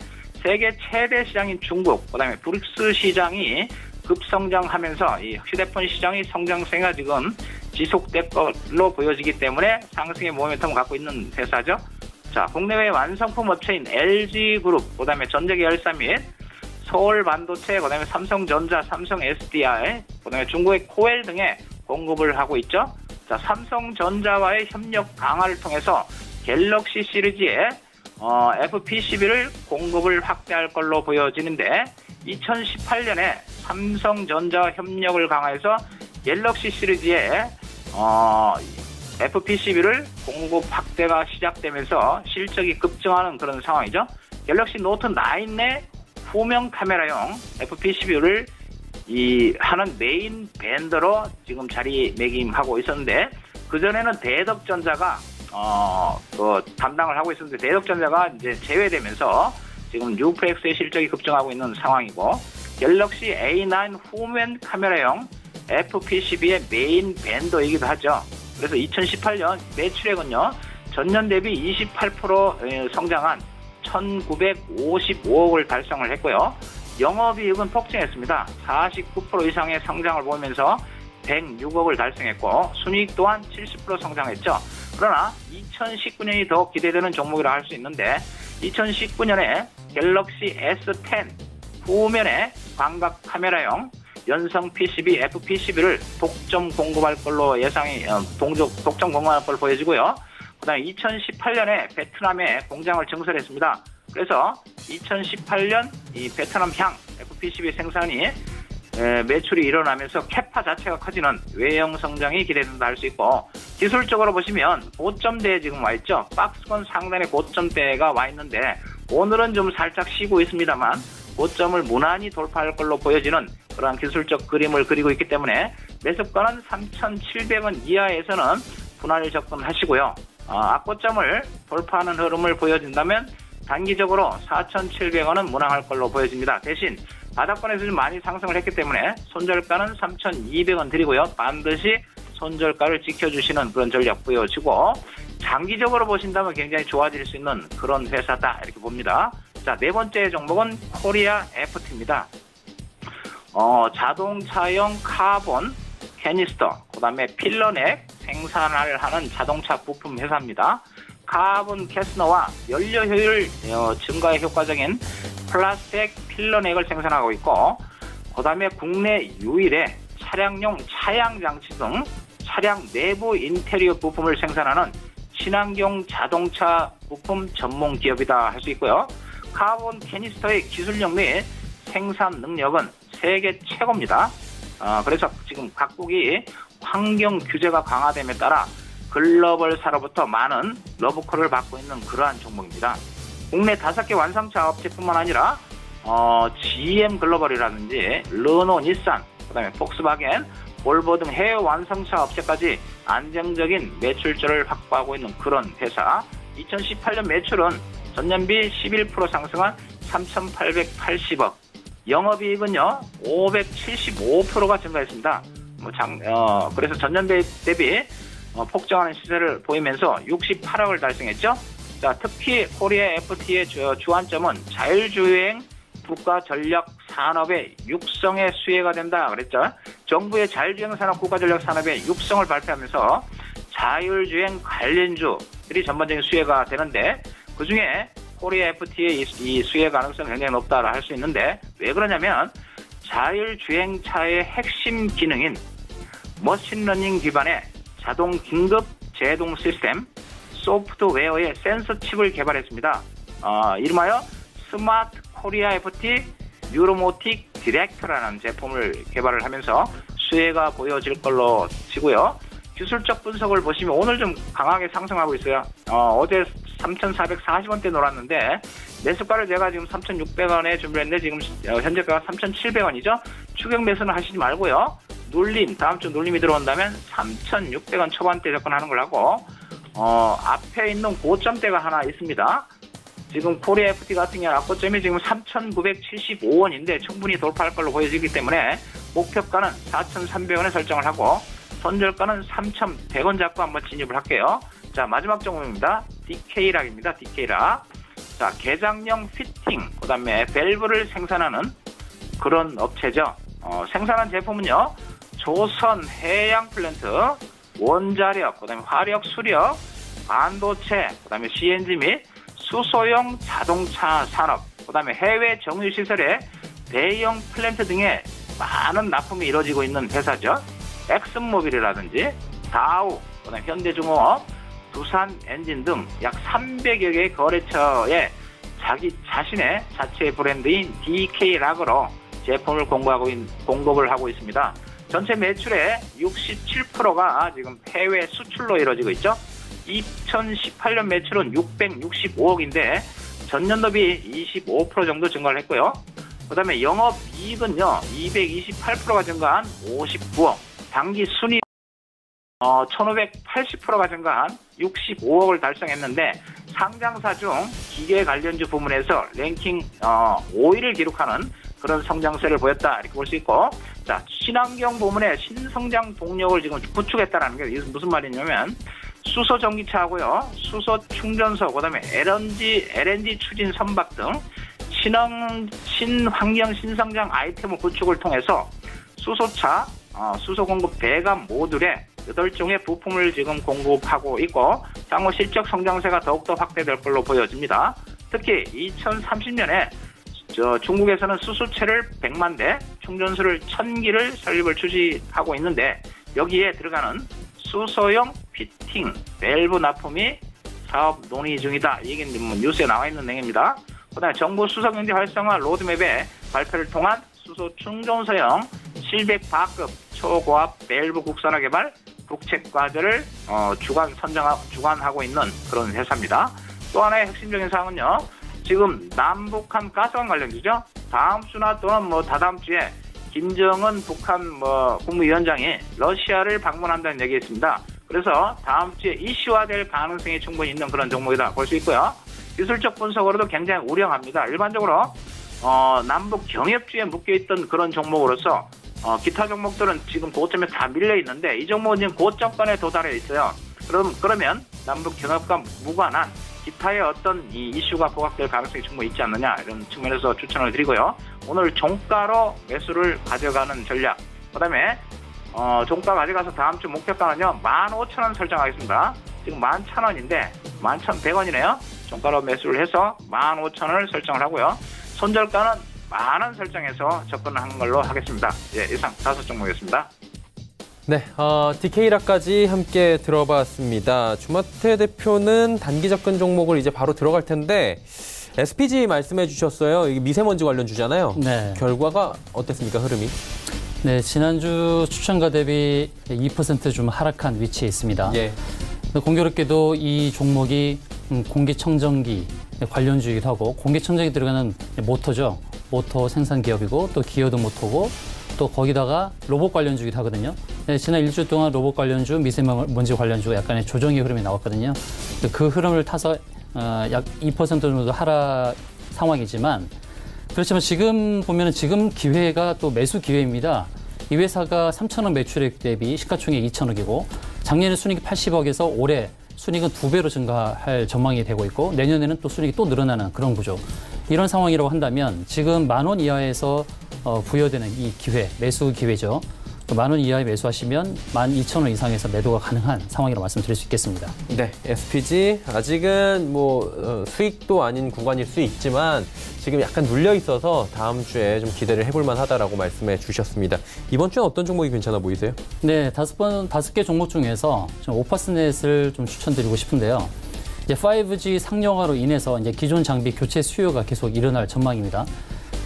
E: 세계 최대 시장인 중국, 그다음에 브릭스 시장이 급성장하면서 이 휴대폰 시장의 성장세가 지금 지속될 걸로 보여지기 때문에 상승의 모멘텀을 갖고 있는 회사죠. 자, 국내외 완성품 업체인 LG그룹, 그다음에 전자계열사 및 서울반도체, 그다음에 삼성전자, 삼성 SDI, 그다음에 중국의 코엘 등에 공급을 하고 있죠. 자, 삼성전자와의 협력 강화를 통해서 갤럭시 시리즈의 FPCB를 공급을 확대할 걸로 보여지는데 2018년에 삼성전자와 협력을 강화해서 갤럭시 시리즈의 FPCB를 공급 확대가 시작되면서 실적이 급증하는 그런 상황이죠. 갤럭시 노트 9 내 후면 카메라용 FPCB를 하는 메인 벤더로 지금 자리매김하고 있었는데, 그전에는 대덕전자가 담당을 하고 있었는데 대덕전자가 이제 제외되면서 지금 뉴프렉스의 실적이 급증하고 있는 상황이고, 갤럭시 A9 후면 카메라용 FPCB의 메인 벤더이기도 하죠. 그래서 2018년 매출액은요, 전년 대비 28% 성장한 1955억을 달성을 했고요. 영업이익은 폭증했습니다. 49% 이상의 성장을 보이면서 106억을 달성했고, 순이익 또한 70% 성장했죠. 그러나 2019년이 더 기대되는 종목이라 할 수 있는데, 2019년에 갤럭시 S10 후면에 광각 카메라용 연성 PCB, FPCB를 독점 공급할 걸로 독점 공급할 걸로 보여지고요. 그 다음에 2018년에 베트남에 공장을 증설했습니다. 그래서 2018년 이 베트남향 FPCB 생산이 매출이 일어나면서 캐파 자체가 커지는 외형 성장이 기대된다 할 수 있고, 기술적으로 보시면 고점대에 지금 와 있죠. 박스권 상단에 고점대가 와 있는데 오늘은 좀 살짝 쉬고 있습니다만 고점을 무난히 돌파할 걸로 보여지는 그러한 기술적 그림을 그리고 있기 때문에 매수가는 3,700원 이하에서는 분할 접근하시고요. 악고점을 돌파하는 흐름을 보여준다면 단기적으로 4,700원은 무난할 걸로 보여집니다. 대신 바닥권에서 좀 많이 상승을 했기 때문에 손절가는 3,200원 드리고요. 반드시 손절가를 지켜주시는 그런 전략 보여지고, 장기적으로 보신다면 굉장히 좋아질 수 있는 그런 회사다 이렇게 봅니다. 자, 네 번째 종목은 코리아 FT입니다. 자동차용 카본 캐니스터, 그 다음에 필러넥 생산을 하는 자동차 부품 회사입니다. 카본 캐스너와 연료 효율 증가에 효과적인 플라스틱 필러넥을 생산하고 있고, 그 다음에 국내 유일의 차량용 차양 장치 등 차량 내부 인테리어 부품을 생산하는 친환경 자동차 부품 전문 기업이다 할 수 있고요. 카본 캐니스터의 기술력 및 생산 능력은 세계 최고입니다. 그래서 지금 각국이 환경 규제가 강화됨에 따라 글로벌사로부터 많은 러브콜을 받고 있는 그러한 종목입니다. 국내 5개 완성차 업체뿐만 아니라 GM 글로벌이라든지 르노, 닛산, 그다음에 폭스바겐, 볼보 등 해외 완성차 업체까지 안정적인 매출처를 확보하고 있는 그런 회사. 2018년 매출은 전년비 11% 상승한 3,880억, 영업이익은요 575%가 증가했습니다. 그래서 전년 대비 폭증하는 시세를 보이면서 68억을 달성했죠. 자, 특히 코리아 FT의 주안점은 자율주행 국가 전략 산업의 육성의 수혜가 된다 그랬죠. 정부의 자율주행 산업 국가 전략 산업의 육성을 발표하면서 자율주행 관련주들이 전반적인 수혜가 되는데, 그중에 코리아 FT의 이 수혜 가능성이 굉장히 높다라 할 수 있는데, 왜 그러냐면 자율주행차의 핵심 기능인 머신러닝 기반의 자동 긴급 제동 시스템 소프트웨어의 센서 칩을 개발했습니다. 이름하여 스마트 코리아 FT 뉴로모틱 디렉터라는 제품을 개발을 하면서 수혜가 보여질 걸로 치고요. 기술적 분석을 보시면 오늘 좀 강하게 상승하고 있어요. 어제 3,440원대 놀았는데 매수가를 제가 지금 3,600원에 준비했는데 지금 현재가가 3,700원이죠. 추격 매수는 하시지 말고요. 눌림, 다음 주 눌림이 들어온다면 3,600원 초반대 접근하는 걸 하고, 앞에 있는 고점대가 하나 있습니다. 지금 코리아 FT 같은 경우 앞고점이 지금 3,975원인데 충분히 돌파할 걸로 보여지기 때문에 목표가는 4,300원에 설정을 하고 손절가는 3,100원 잡고 한번 진입을 할게요. 자, 마지막 종목입니다. DK락입니다. DK락. 자, 개장용 피팅, 그다음에 밸브를 생산하는 그런 업체죠. 생산한 제품은요, 조선 해양 플랜트, 원자력, 그다음에 화력 수력, 반도체, 그다음에 CNG 및 수소형 자동차 산업, 그다음에 해외 정유 시설의 대형 플랜트 등의 많은 납품이 이루어지고 있는 회사죠. 엑슨모빌이라든지 다우, 그다음에 현대중공업, 두산 엔진 등 약 300여 개의 거래처에 자신의 자체 브랜드인 DK 락으로 제품을 공급을 하고 있습니다. 전체 매출의 67%가 지금 해외 수출로 이루어지고 있죠. 2018년 매출은 665억인데 전년도 비 25% 정도 증가를 했고요. 그 다음에 영업이익은요, 228%가 증가한 59억, 당기 순이익 1580%가 증가한 65억을 달성했는데, 상장사 중 기계 관련주 부문에서 랭킹 5위를 기록하는 그런 성장세를 보였다, 이렇게 볼 수 있고, 자, 친환경 부문의 신성장 동력을 지금 구축했다는 게 이게 무슨 말이냐면, 수소 전기차하고요, 수소 충전소, 그다음에 LNG 추진 선박 등 친환경 신성장 아이템을 구축을 통해서 수소차, 수소 공급 대감 모듈에 8종의 부품을 지금 공급하고 있고, 향후 실적 성장세가 더욱더 확대될 걸로 보여집니다. 특히 2030년에 중국에서는 수소차를 100만 대, 충전소를 1000기를 설립을 추진하고 있는데, 여기에 들어가는 수소형 피팅, 밸브 납품이 사업 논의 중이다. 이게 뉴스에 나와 있는 내용입니다. 그다음에 정부 수소경제 활성화 로드맵에 발표를 통한 수소 충전소형 700바급 초고압 밸브 국산화 개발 국책 과제를 주관하고 있는 그런 회사입니다. 또 하나의 핵심적인 사항은요, 지금 남북한 가스관 관련주죠. 다음 주나 또는 다다음 주에 김정은 북한 국무위원장이 러시아를 방문한다는 얘기가 있습니다. 그래서 다음 주에 이슈화될 가능성이 충분히 있는 그런 종목이다 볼 수 있고요. 기술적 분석으로도 굉장히 우량합니다. 일반적으로 남북 경협주에 묶여있던 그런 종목으로서 기타 종목들은 지금 고점에 다 밀려 있는데, 이 종목은 지금 고점권에 도달해 있어요. 그러면 남북 경협과 무관한 기타의 어떤 이 이슈가 부각될 가능성이 충분히 있지 않느냐, 이런 측면에서 추천을 드리고요. 오늘 종가로 매수를 가져가는 전략, 그 다음에 종가 가져가서 다음 주 목표가는요 15,000원 설정하겠습니다. 지금 11,000원인데 11,100원이네요. 종가로 매수를 해서 15,000원을 설정을 하고요. 손절가는 10,000원 설정해서 접근하는 걸로 하겠습니다. 예, 이상 5종목이었습니다.
B: 네, DK락까지 함께 들어봤습니다. 주마태 대표는 단기 접근 종목을 이제 바로 들어갈 텐데, SPG 말씀해 주셨어요. 이게 미세먼지 관련주잖아요. 네. 결과가 어땠습니까, 흐름이?
D: 네, 지난주 추천가 대비 2% 좀 하락한 위치에 있습니다. 예. 공교롭게도 이 종목이 공기청정기 관련주이기도 하고, 공기청정기 들어가는 모터죠. 모터 생산 기업이고, 또 기어도 모터고, 또 거기다가 로봇 관련주이기도 하거든요. 네, 지난 일주 동안 로봇 관련주, 미세먼지 관련주 약간의 조정의 흐름이 나왔거든요. 그 흐름을 타서 약 2% 정도 하락 상황이지만, 그렇지만 지금 보면은 지금 기회가 또 매수 기회입니다. 이 회사가 3,000억 매출액 대비 시가총액 2,000억이고, 작년에 순이익이 80억에서 올해 순이익은 2배로 증가할 전망이 되고 있고, 내년에는 또 순이익이 또 늘어나는 그런 구조. 이런 상황이라고 한다면 지금 10,000원 이하에서 부여되는 이 기회, 매수 기회죠. 10,000원 이하에 매수하시면 12,000원 이상에서 매도가 가능한 상황이라고 말씀드릴 수 있겠습니다.
B: 네, SPG 아직은 수익도 아닌 구간일 수 있지만 지금 약간 눌려 있어서 다음 주에 좀 기대를 해볼 만하다라고 말씀해 주셨습니다. 이번 주는 어떤 종목이 괜찮아 보이세요?
D: 네, 5개 종목 중에서 좀 오파스넷을 좀 추천드리고 싶은데요. 이제 5G 상용화로 인해서 이제 기존 장비 교체 수요가 계속 일어날 전망입니다.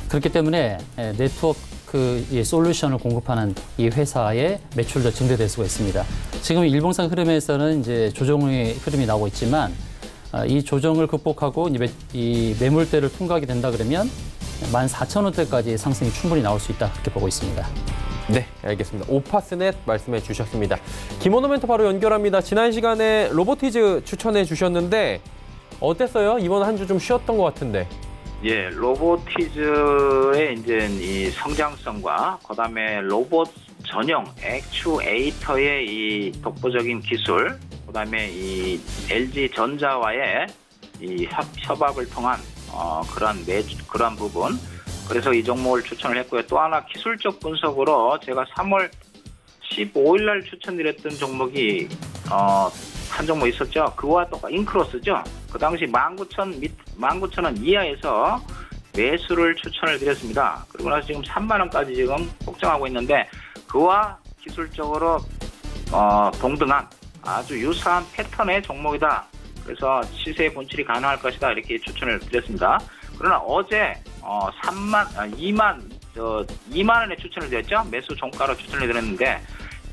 D: 그렇기 때문에 네트워크 솔루션을 공급하는 이 회사의 매출도 증대될 수가 있습니다. 지금 일봉상 흐름에서는 이제 조정의 흐름이 나오고 있지만, 이 조정을 극복하고 이 매물대를 통과하게 된다 그러면 14,000원대까지 상승이 충분히 나올 수 있다, 그렇게 보고 있습니다.
B: 네, 알겠습니다. 오파스넷 말씀해 주셨습니다. 김원호 멘토 바로 연결합니다. 지난 시간에 로보티즈 추천해 주셨는데 어땠어요? 이번 한 주 좀 쉬었던 것 같은데.
E: 예, 로보티즈의 이제 이 성장성과 그다음에 로봇 전용 액추에이터의 이 독보적인 기술, 그다음에 이 LG 전자와의 이 협업을 통한 그러한 부분. 그래서 이 종목을 추천을 했고요. 또 하나 기술적 분석으로 제가 3월 15일 날 추천드렸던 종목이 한 종목 있었죠. 그와 똑같이 인크로스죠. 그 당시 19,000원 이하에서 매수를 추천을 드렸습니다. 그리고 나서 지금 3만 원까지 지금 폭등하고 있는데 그와 기술적으로 동등한 아주 유사한 패턴의 종목이다. 그래서 시세의 분출이 가능할 것이다. 이렇게 추천을 드렸습니다. 그러나 어제 2만 원에 추천을 드렸죠. 매수 종가로 추천을 드렸는데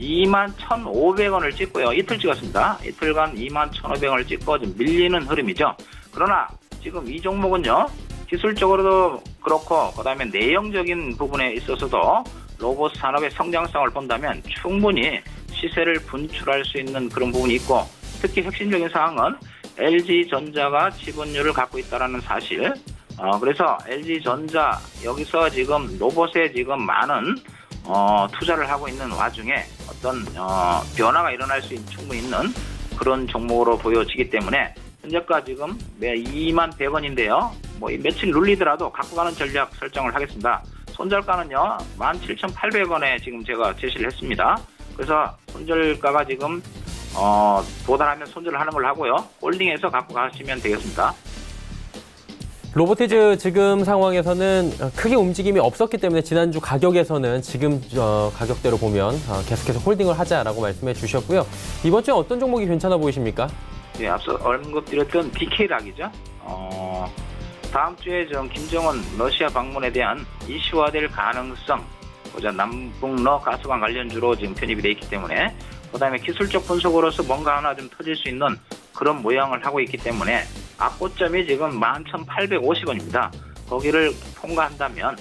E: 21,500원을 찍고요. 이틀 찍었습니다. 이틀간 21,500원을 찍고 좀 밀리는 흐름이죠. 그러나 지금 이 종목은요. 기술적으로도 그렇고 그다음에 내용적인 부분에 있어서도 로봇 산업의 성장성을 본다면 충분히 시세를 분출할 수 있는 그런 부분이 있고 특히 핵심적인 사항은 LG전자가 지분율을 갖고 있다는 사실. 그래서 LG전자 여기서 지금 로봇에 지금 많은 투자를 하고 있는 와중에 어떤 변화가 일어날 수 충분히 있는 그런 종목으로 보여지기 때문에 현재가 지금 21,100원인데요. 뭐 며칠 눌리더라도 갖고 가는 전략 설정을 하겠습니다. 손절가는요 17,800원에 지금 제가 제시를 했습니다. 그래서 손절가가 지금 도달하면 손절을 하는 걸로 하고요. 홀딩해서 갖고 가시면 되겠습니다.
B: 로보티즈 지금 상황에서는 크게 움직임이 없었기 때문에 지난주 가격에서는 지금 가격대로 보면 계속해서 홀딩을 하자라고 말씀해 주셨고요. 이번 주에 어떤 종목이 괜찮아 보이십니까? 네,
E: 앞서 언급드렸던 DK락이죠. 다음 주에 좀 김정은 러시아 방문에 대한 이슈화될 가능성, 남북러 가스관 관련주로 지금 편입이 돼 있기 때문에 그다음에 기술적 분석으로서 뭔가 하나 좀 터질 수 있는 그런 모양을 하고 있기 때문에 앞고점이 지금 11,850원입니다. 거기를 통과한다면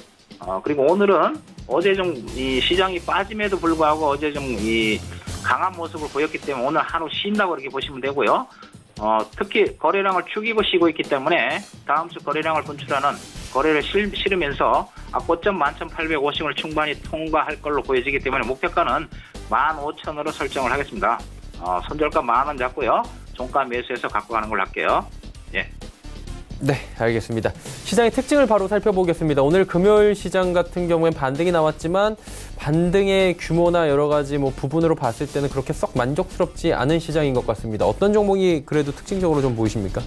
E: 그리고 오늘은 어제 좀 이 시장이 빠짐에도 불구하고 어제 좀 이 강한 모습을 보였기 때문에 오늘 한우 쉰다고 이렇게 보시면 되고요. 특히 거래량을 축이고 쉬고 있기 때문에 다음 주 거래량을 분출하는 거래를 실으면서 앞고점 11,850원을 충분히 통과할 걸로 보여지기 때문에 목표가는 15,000원으로 설정을 하겠습니다. 손절가 10,000원 잡고요. 종가 매수해서 갖고 가는 걸로 할게요. 예.
B: 네, 알겠습니다. 시장의 특징을 바로 살펴보겠습니다. 오늘 금요일 시장 같은 경우엔 반등이 나왔지만 반등의 규모나 여러 가지 부분으로 봤을 때는 그렇게 썩 만족스럽지 않은 시장인 것 같습니다. 어떤 종목이 그래도 특징적으로 좀 보이십니까?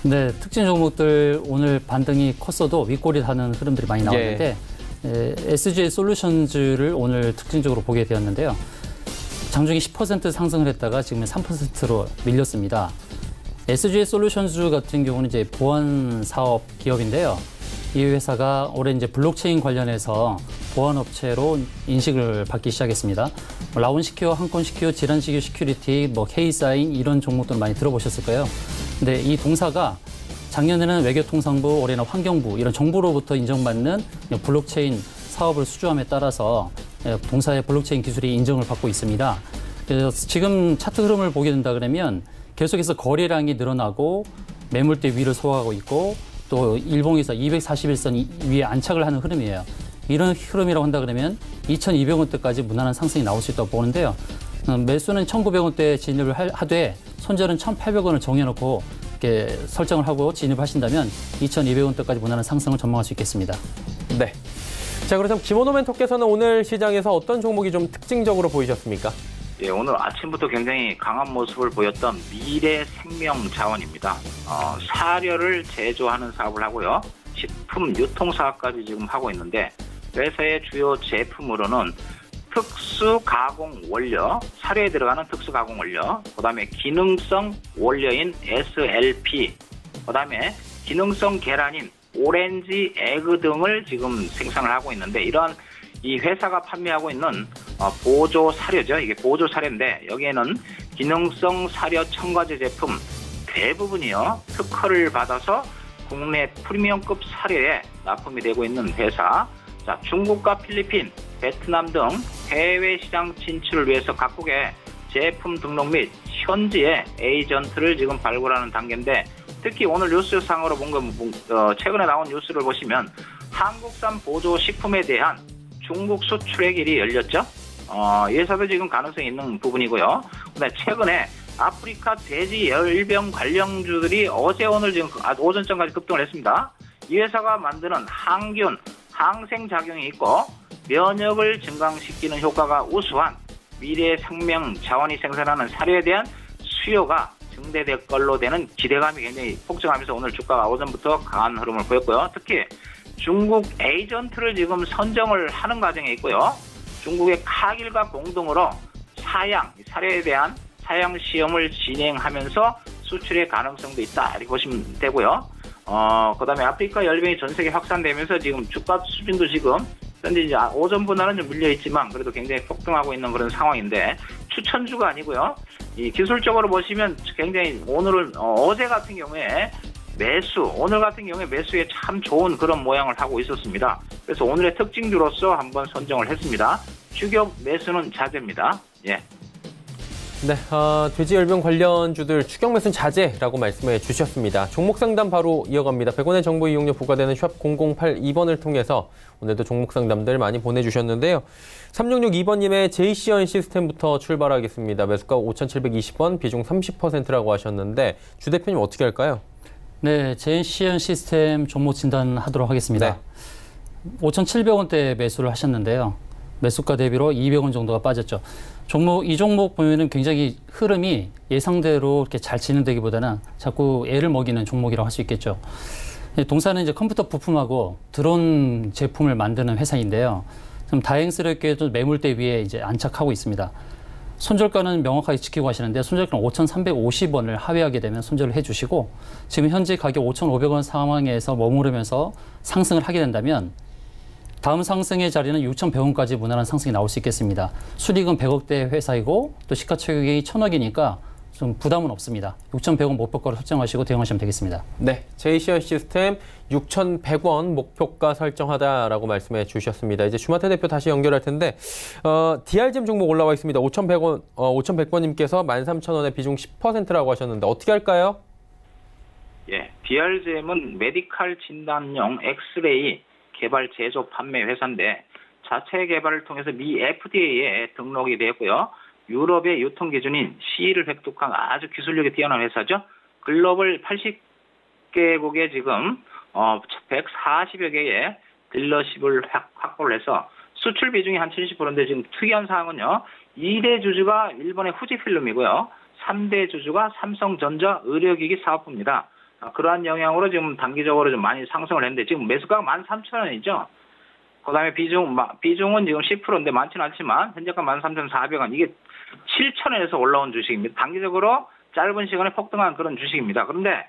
D: 네, 특징 종목들 오늘 반등이 컸어도 윗꼬리하는 흐름들이 많이 나왔는데 SGA 솔루션즈를 오늘 특징적으로 보게 되었는데요. 장중에 10% 상승을 했다가 지금은 3%로 밀렸습니다. SGA 솔루션즈 같은 경우는 이제 보안 사업 기업인데요. 이 회사가 올해 이제 블록체인 관련해서 보안 업체로 인식을 받기 시작했습니다. 라운시큐어, 한콘시큐어, 지란시큐어 시큐리티, K사인 이런 종목들 많이 들어보셨을 거예요. 근데 이 동사가 작년에는 외교통상부, 올해는 환경부 이런 정부로부터 인정받는 블록체인 사업을 수주함에 따라서 동사의 블록체인 기술이 인정을 받고 있습니다. 그래서 지금 차트 흐름을 보게 된다 그러면 계속해서 거래량이 늘어나고 매물대 위를 소화하고 있고 또 일봉에서 241선 위에 안착을 하는 흐름이에요. 이런 흐름이라고 한다 그러면 2,200원대까지 무난한 상승이 나올 수 있다고 보는데요. 매수는 1,900원대에 진입을 하되 손절은 1,800원을 정해놓고 이렇게 설정을 하고 진입하신다면 2,200원대까지 무난한 상승을 전망할 수 있겠습니다.
B: 네. 자, 그렇다면 김원호 멘토께서는 오늘 시장에서 어떤 종목이 좀 특징적으로 보이셨습니까?
E: 예, 오늘 아침부터 굉장히 강한 모습을 보였던 미래생명자원입니다. 사료를 제조하는 사업을 하고요. 식품 유통 사업까지 지금 하고 있는데 회사의 주요 제품으로는 특수가공 원료, 사료에 들어가는 특수가공 원료, 그다음에 기능성 원료인 SLP, 그다음에 기능성 계란인 오렌지 에그 등을 지금 생산을 하고 있는데 이러한 이 회사가 판매하고 있는 보조 사료죠. 이게 보조 사료인데 여기에는 기능성 사료 첨가제 제품 대부분이요. 특허를 받아서 국내 프리미엄급 사료에 납품이 되고 있는 회사. 자, 중국과 필리핀, 베트남 등 해외 시장 진출을 위해서 각국의 제품 등록 및 현지의 에이전트를 지금 발굴하는 단계인데 특히 오늘 뉴스상으로 최근에 나온 뉴스를 보시면 한국산 보조 식품에 대한 중국 수출의 길이 열렸죠. 이 회사도 지금 가능성이 있는 부분이고요. 근데 최근에 아프리카 돼지 열병 관련주들이 어제 오늘 지금 오전쯤까지 급등을 했습니다. 이 회사가 만드는 항균, 항생작용이 있고 면역을 증강시키는 효과가 우수한 미래 생명 자원이 생산하는 사료에 대한 수요가 증대될 걸로 되는 기대감이 굉장히 폭증하면서 오늘 주가가 오전부터 강한 흐름을 보였고요. 특히 중국 에이전트를 지금 선정을 하는 과정에 있고요. 중국의 카길과 공동으로 사료에 대한 사양 시험을 진행하면서 수출의 가능성도 있다 이렇게 보시면 되고요. 그다음에 아프리카 열병이 전 세계 확산되면서 지금 주가 수준도 지금 현재 이제 오전보다는 좀 밀려 있지만 그래도 굉장히 폭등하고 있는 그런 상황인데 추천주가 아니고요. 이 기술적으로 보시면 굉장히 어제 같은 경우에 오늘 같은 경우에 매수에 참 좋은 그런 모양을 하고 있었습니다. 그래서 오늘의 특징주로서 한번 선정을 했습니다. 추격 매수는 자제입니다. 예.
B: 네, 돼지 열병 관련주들 추격 매수는 자제라고 말씀해 주셨습니다. 종목 상담 바로 이어갑니다. 100원의 정보 이용료 부과되는 샵 0082번을 통해서 오늘도 종목 상담들 많이 보내주셨는데요. 3662번님의 JCN 시스템부터 출발하겠습니다. 매수가 5,720원, 비중 30%라고 하셨는데 주 대표님 어떻게 할까요?
D: 네, JCN 시스템 종목 진단하도록 하겠습니다. 네. 5,700원대 매수를 하셨는데요. 매수가 대비로 200원 정도가 빠졌죠. 이 종목 보면은 굉장히 흐름이 예상대로 이렇게 잘 진행되기보다는 자꾸 애를 먹이는 종목이라고 할 수 있겠죠. 동사는 이제 컴퓨터 부품하고 드론 제품을 만드는 회사인데요. 좀 다행스럽게도 매물대 위에 이제 안착하고 있습니다. 손절가는 명확하게 지키고 하시는데 손절가는 5,350원을 하회하게 되면 손절을 해주시고 지금 현재 가격 5,500원 상황에서 머무르면서 상승을 하게 된다면 다음 상승의 자리는 6,100원까지 무난한 상승이 나올 수 있겠습니다. 수익은 100억대 회사이고 또 시가총액이 1,000억이니까 좀 부담은 없습니다. 6,100원 목표가로 설정하시고 대응하시면 되겠습니다.
B: 네, JCN 시스템 6,100원 목표가 설정하다라고 말씀해 주셨습니다. 이제 주마태 대표 다시 연결할 텐데 DRGM 종목 올라와 있습니다. 5,100번님께서 13,000원에 비중 10%라고 하셨는데 어떻게 할까요?
E: 예, DRGM은 메디칼 진단용 엑스레이 개발, 제조, 판매 회사인데 자체 개발을 통해서 미 FDA에 등록이 되었고요. 유럽의 유통 기준인 CE를 획득한 아주 기술력이 뛰어난 회사죠. 글로벌 80개국에 지금 140여 개의 딜러십을 확보를 해서 수출 비중이 한 70%인데 지금 특이한 사항은요. 2대 주주가 일본의 후지필름이고요. 3대 주주가 삼성전자 의료기기 사업부입니다. 그러한 영향으로 지금 단기적으로 좀 많이 상승을 했는데 지금 매수가가 13,000원이죠. 그다음에 비중은 지금 10%인데 많지는 않지만 현재가 13,400원. 이게 7,000원에서 올라온 주식입니다. 단기적으로 짧은 시간에 폭등한 그런 주식입니다. 그런데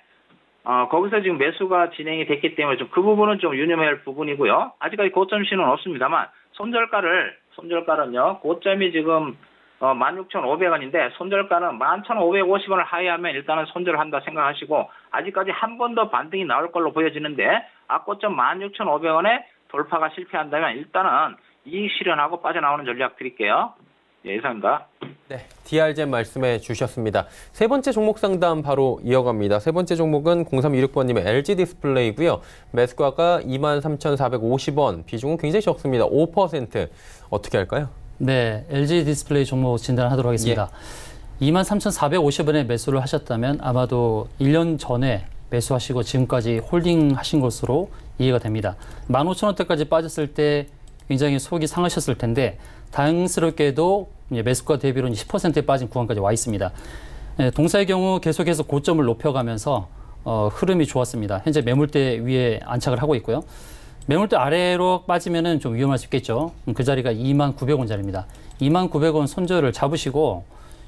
E: 거기서 지금 매수가 진행이 됐기 때문에 좀 그 부분은 좀 유념해야 할 부분이고요. 아직까지 고점 시는 없습니다만 손절가는요. 고점이 지금 16,500원인데 손절가는 11,550원을 하회하면 일단은 손절을 한다 생각하시고 아직까지 한 번 더 반등이 나올 걸로 보여지는데 악고점 16,500원에 돌파가 실패한다면 일단은 이익 실현하고 빠져나오는 전략 드릴게요. 예, 이상입니다.
B: 네, DRGM 말씀해 주셨습니다. 세 번째 종목 상담 바로 이어갑니다. 세 번째 종목은 0326번님의 LG 디스플레이고요. 매수가가 23,450원, 비중은 굉장히 적습니다. 5%. 어떻게 할까요?
D: 네, LG 디스플레이 종목 진단하도록 하겠습니다. 예. 23,450원에 매수를 하셨다면 아마도 1년 전에 매수하시고 지금까지 홀딩하신 것으로 이해가 됩니다. 15,000원대까지 빠졌을 때 굉장히 속이 상하셨을 텐데 다행스럽게도 매수가 대비로 10%에 빠진 구간까지 와 있습니다. 동사의 경우 계속해서 고점을 높여가면서 흐름이 좋았습니다. 현재 매물대 위에 안착을 하고 있고요. 매물대 아래로 빠지면은 좀 위험할 수 있겠죠. 그 자리가 29,000원짜리입니다. 29,000원 손절을 잡으시고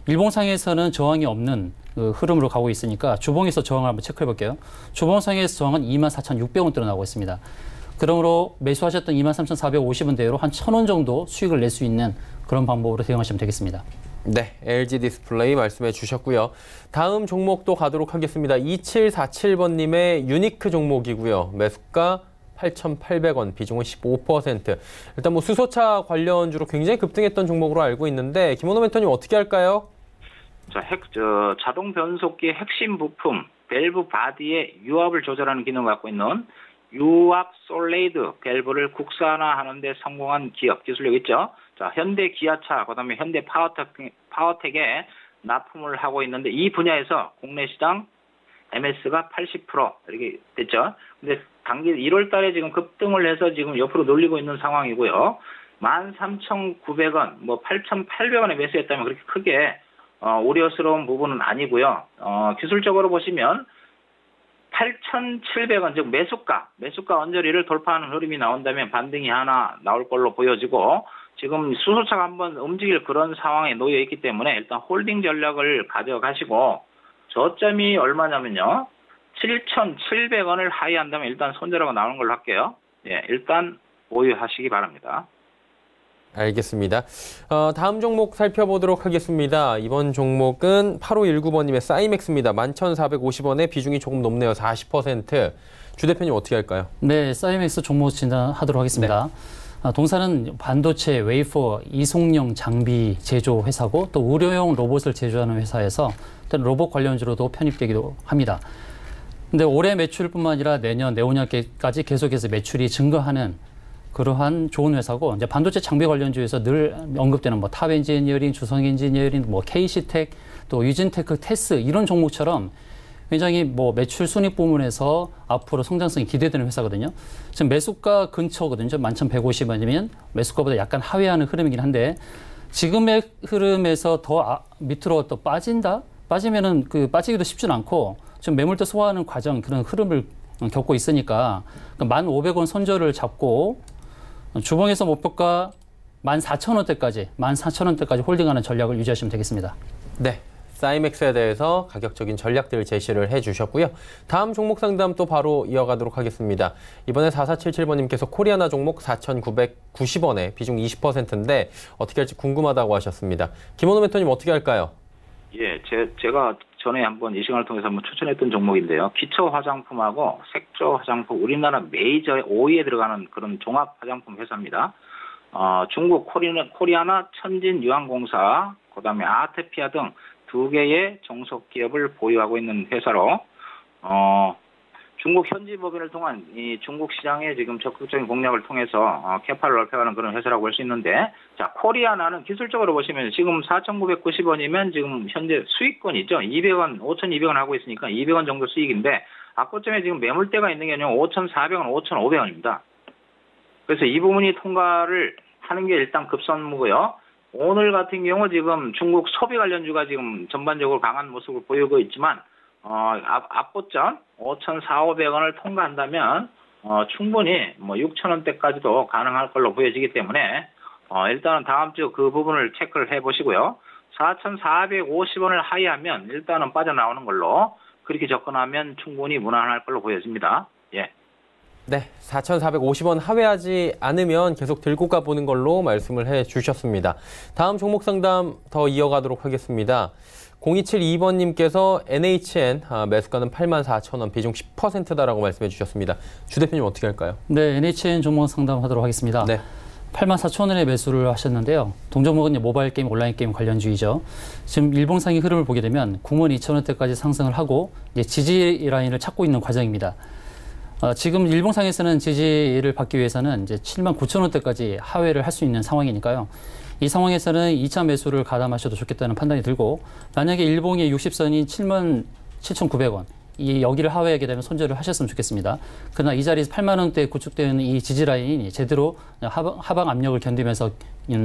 D: 일봉상에서는 저항이 없는 그 흐름으로 가고 있으니까 주봉에서 저항을 한번 체크해 볼게요. 주봉상에서 저항은 24,600원대로 나오고 있습니다. 그러므로 매수하셨던 23,450원대로 한 1,000원 정도 수익을 낼 수 있는 그런 방법으로 대응하시면 되겠습니다.
B: 네, LG 디스플레이 말씀해 주셨고요. 다음 종목도 가도록 하겠습니다. 2747번님의 유니크 종목이고요. 매수가 8,800원, 비중은 15%. 일단 뭐 수소차 관련주로 굉장히 급등했던 종목으로 알고 있는데 김원호 멘토님 어떻게 할까요?
E: 자동 변속기의 핵심 부품 밸브 바디의 유압을 조절하는 기능을 갖고 있는 유압 솔레이드 밸브를 국산화하는 데 성공한 기업 기술력 있죠. 자, 현대 기아차, 그다음에 현대 파워텍의 납품을 하고 있는데 이 분야에서 국내 시장 MS가 80% 이렇게 됐죠. 근데 단기 1월 달에 지금 급등을 해서 지금 옆으로 놀리고 있는 상황이고요. 13,900원, 뭐 8,800원에 매수했다면 그렇게 크게 우려스러운 부분은 아니고요. 기술적으로 보시면 8,700원, 즉 매수가 언저리를 돌파하는 흐름이 나온다면 반등이 하나 나올 걸로 보여지고 지금 수소차가 한번 움직일 그런 상황에 놓여 있기 때문에 일단 홀딩 전략을 가져가시고 저점이 얼마냐면요. 7,700원을 하이한다면 일단 손절하고 나오는 걸로 할게요. 예, 일단 보유하시기 바랍니다.
B: 알겠습니다. 다음 종목 살펴보도록 하겠습니다. 이번 종목은 8519번님의 사이맥스입니다. 11,450원에 비중이 조금 높네요. 40%. 주 대표님 어떻게 할까요?
D: 네, 사이맥스 종목 진단하도록 하겠습니다. 동사는 반도체, 웨이퍼, 이송용 장비 제조 회사고 또 의료용 로봇을 제조하는 회사에서 로봇 관련주로도 편입되기도 합니다. 근데 올해 매출뿐만 아니라 내년, 내후년까지 계속해서 매출이 증가하는 그러한 좋은 회사고 이제 반도체 장비 관련주에서 늘 언급되는 뭐 탑 엔지니어링, 주성 엔지니어링, 뭐 KC텍, 또 유진테크, 테스 이런 종목처럼 굉장히 뭐 매출 순익 부문에서 앞으로 성장성이 기대되는 회사거든요. 지금 매수가 근처거든요. 11,150원이면 매수가보다 약간 하회하는 흐름이긴 한데 지금의 흐름에서 더 밑으로 또 빠지면은 빠지기도 쉽지는 않고 지금 매물대 소화하는 과정 그런 흐름을 겪고 있으니까 1,500원 손절을 잡고 주봉에서 목표가 14,000원대까지 홀딩하는 전략을 유지하시면 되겠습니다.
B: 네. 사이맥스에 대해서 가격적인 전략들을 제시를 해주셨고요. 다음 종목 상담 또 바로 이어가도록 하겠습니다. 이번에 4477번님께서 코리아나 종목 4,990원에 비중 20%인데 어떻게 할지 궁금하다고 하셨습니다. 김원호 멘토님 어떻게 할까요?
E: 예, 제가 전에 한번 이 시간을 통해서 한번 추천했던 종목인데요. 기초 화장품하고 색조 화장품, 우리나라 메이저 5위에 들어가는 그런 종합 화장품 회사입니다. 중국 코리아나 천진유황공사, 그다음에 아테피아 등 2개의 종속 기업을 보유하고 있는 회사로 중국 현지 법인을 통한 이 중국 시장의 지금 적극적인 공략을 통해서 캐파를 넓혀가는 그런 회사라고 볼 수 있는데, 자, 코리아나는 기술적으로 보시면 지금 4,990원이면 지금 현재 수익권이죠. 200원, 5,200원 하고 있으니까 200원 정도 수익인데 아고점에 지금 매물대가 있는 게 아니라 5,400원, 5,500원입니다. 그래서 이 부분이 통과를 하는 게 일단 급선무고요. 오늘 같은 경우 지금 중국 소비 관련주가 지금 전반적으로 강한 모습을 보이고 있지만 앞고점 5,400~500원을 통과한다면 충분히 뭐 6,000원대까지도 가능할 걸로 보여지기 때문에 일단은 다음 주 그 부분을 체크를 해보시고요. 4,450원을 하이하면 일단은 빠져나오는 걸로 그렇게 접근하면 충분히 무난할 걸로 보여집니다. 예.
B: 네, 4,450원 하회하지 않으면 계속 들고 가보는 걸로 말씀을 해주셨습니다. 다음 종목 상담 더 이어가도록 하겠습니다. 0272번님께서 NHN 매수가는 84,000원, 비중 10%다라고 말씀해 주셨습니다. 주 대표님 어떻게 할까요?
D: 네, NHN 종목 상담하도록 하겠습니다. 네. 84,000원에 매수를 하셨는데요. 동종목은 모바일 게임, 온라인 게임 관련주이죠. 지금 일봉상의 흐름을 보게 되면 92,000원대까지 상승을 하고 이제 지지 라인을 찾고 있는 과정입니다. 지금 일봉상에서는 지지를 받기 위해서는 이제 79,000원대까지 하회를 할 수 있는 상황이니까요. 이 상황에서는 2차 매수를 가담하셔도 좋겠다는 판단이 들고, 만약에 일봉의 60선인 77,900원, 여기를 하회하게 되면 손절을 하셨으면 좋겠습니다. 그러나 이 자리에서 8만 원대에 구축되는 이 지지 라인이 제대로 하방 압력을 견디면서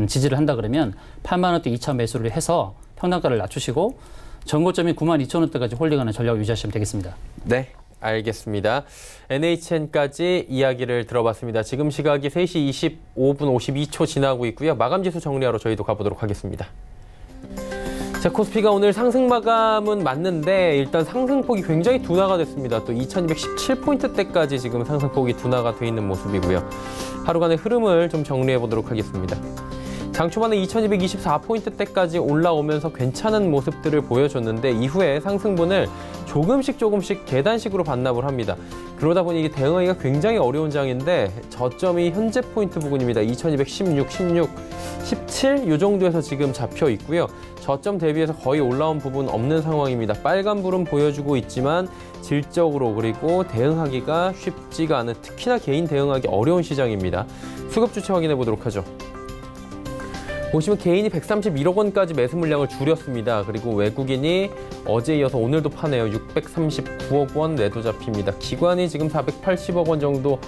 D: 지지를 한다 그러면 8만 원대 2차 매수를 해서 평단가를 낮추시고 전고점이 92,000원대까지 홀딩하는 전략을 유지하시면 되겠습니다.
B: 네. 알겠습니다. NHN까지 이야기를 들어봤습니다. 지금 시각이 3시 25분 52초 지나고 있고요. 마감지수 정리하러 저희도 가보도록 하겠습니다. 자, 코스피가 오늘 상승 마감은 맞는데 일단 상승폭이 굉장히 둔화가 됐습니다. 또 2217포인트대까지 지금 상승폭이 둔화가 돼 있는 모습이고요. 하루간의 흐름을 좀 정리해 보도록 하겠습니다. 장초반에 2224포인트대까지 올라오면서 괜찮은 모습들을 보여줬는데 이후에 상승분을 조금씩 계단식으로 반납을 합니다. 그러다 보니 이게 대응하기가 굉장히 어려운 장인데 저점이 현재 포인트 부근입니다. 2216, 16, 17 이 정도에서 지금 잡혀 있고요. 저점 대비해서 거의 올라온 부분 없는 상황입니다. 빨간불은 보여주고 있지만 질적으로 그리고 대응하기가 쉽지가 않은, 특히나 개인 대응하기 어려운 시장입니다. 수급 주체 확인해 보도록 하죠. 보시면 개인이 131억 원까지 매수 물량을 줄였습니다. 그리고 외국인이 어제 이어서 오늘도 파네요. 639억 원 매도 잡힙니다. 기관이 지금 480억 원 정도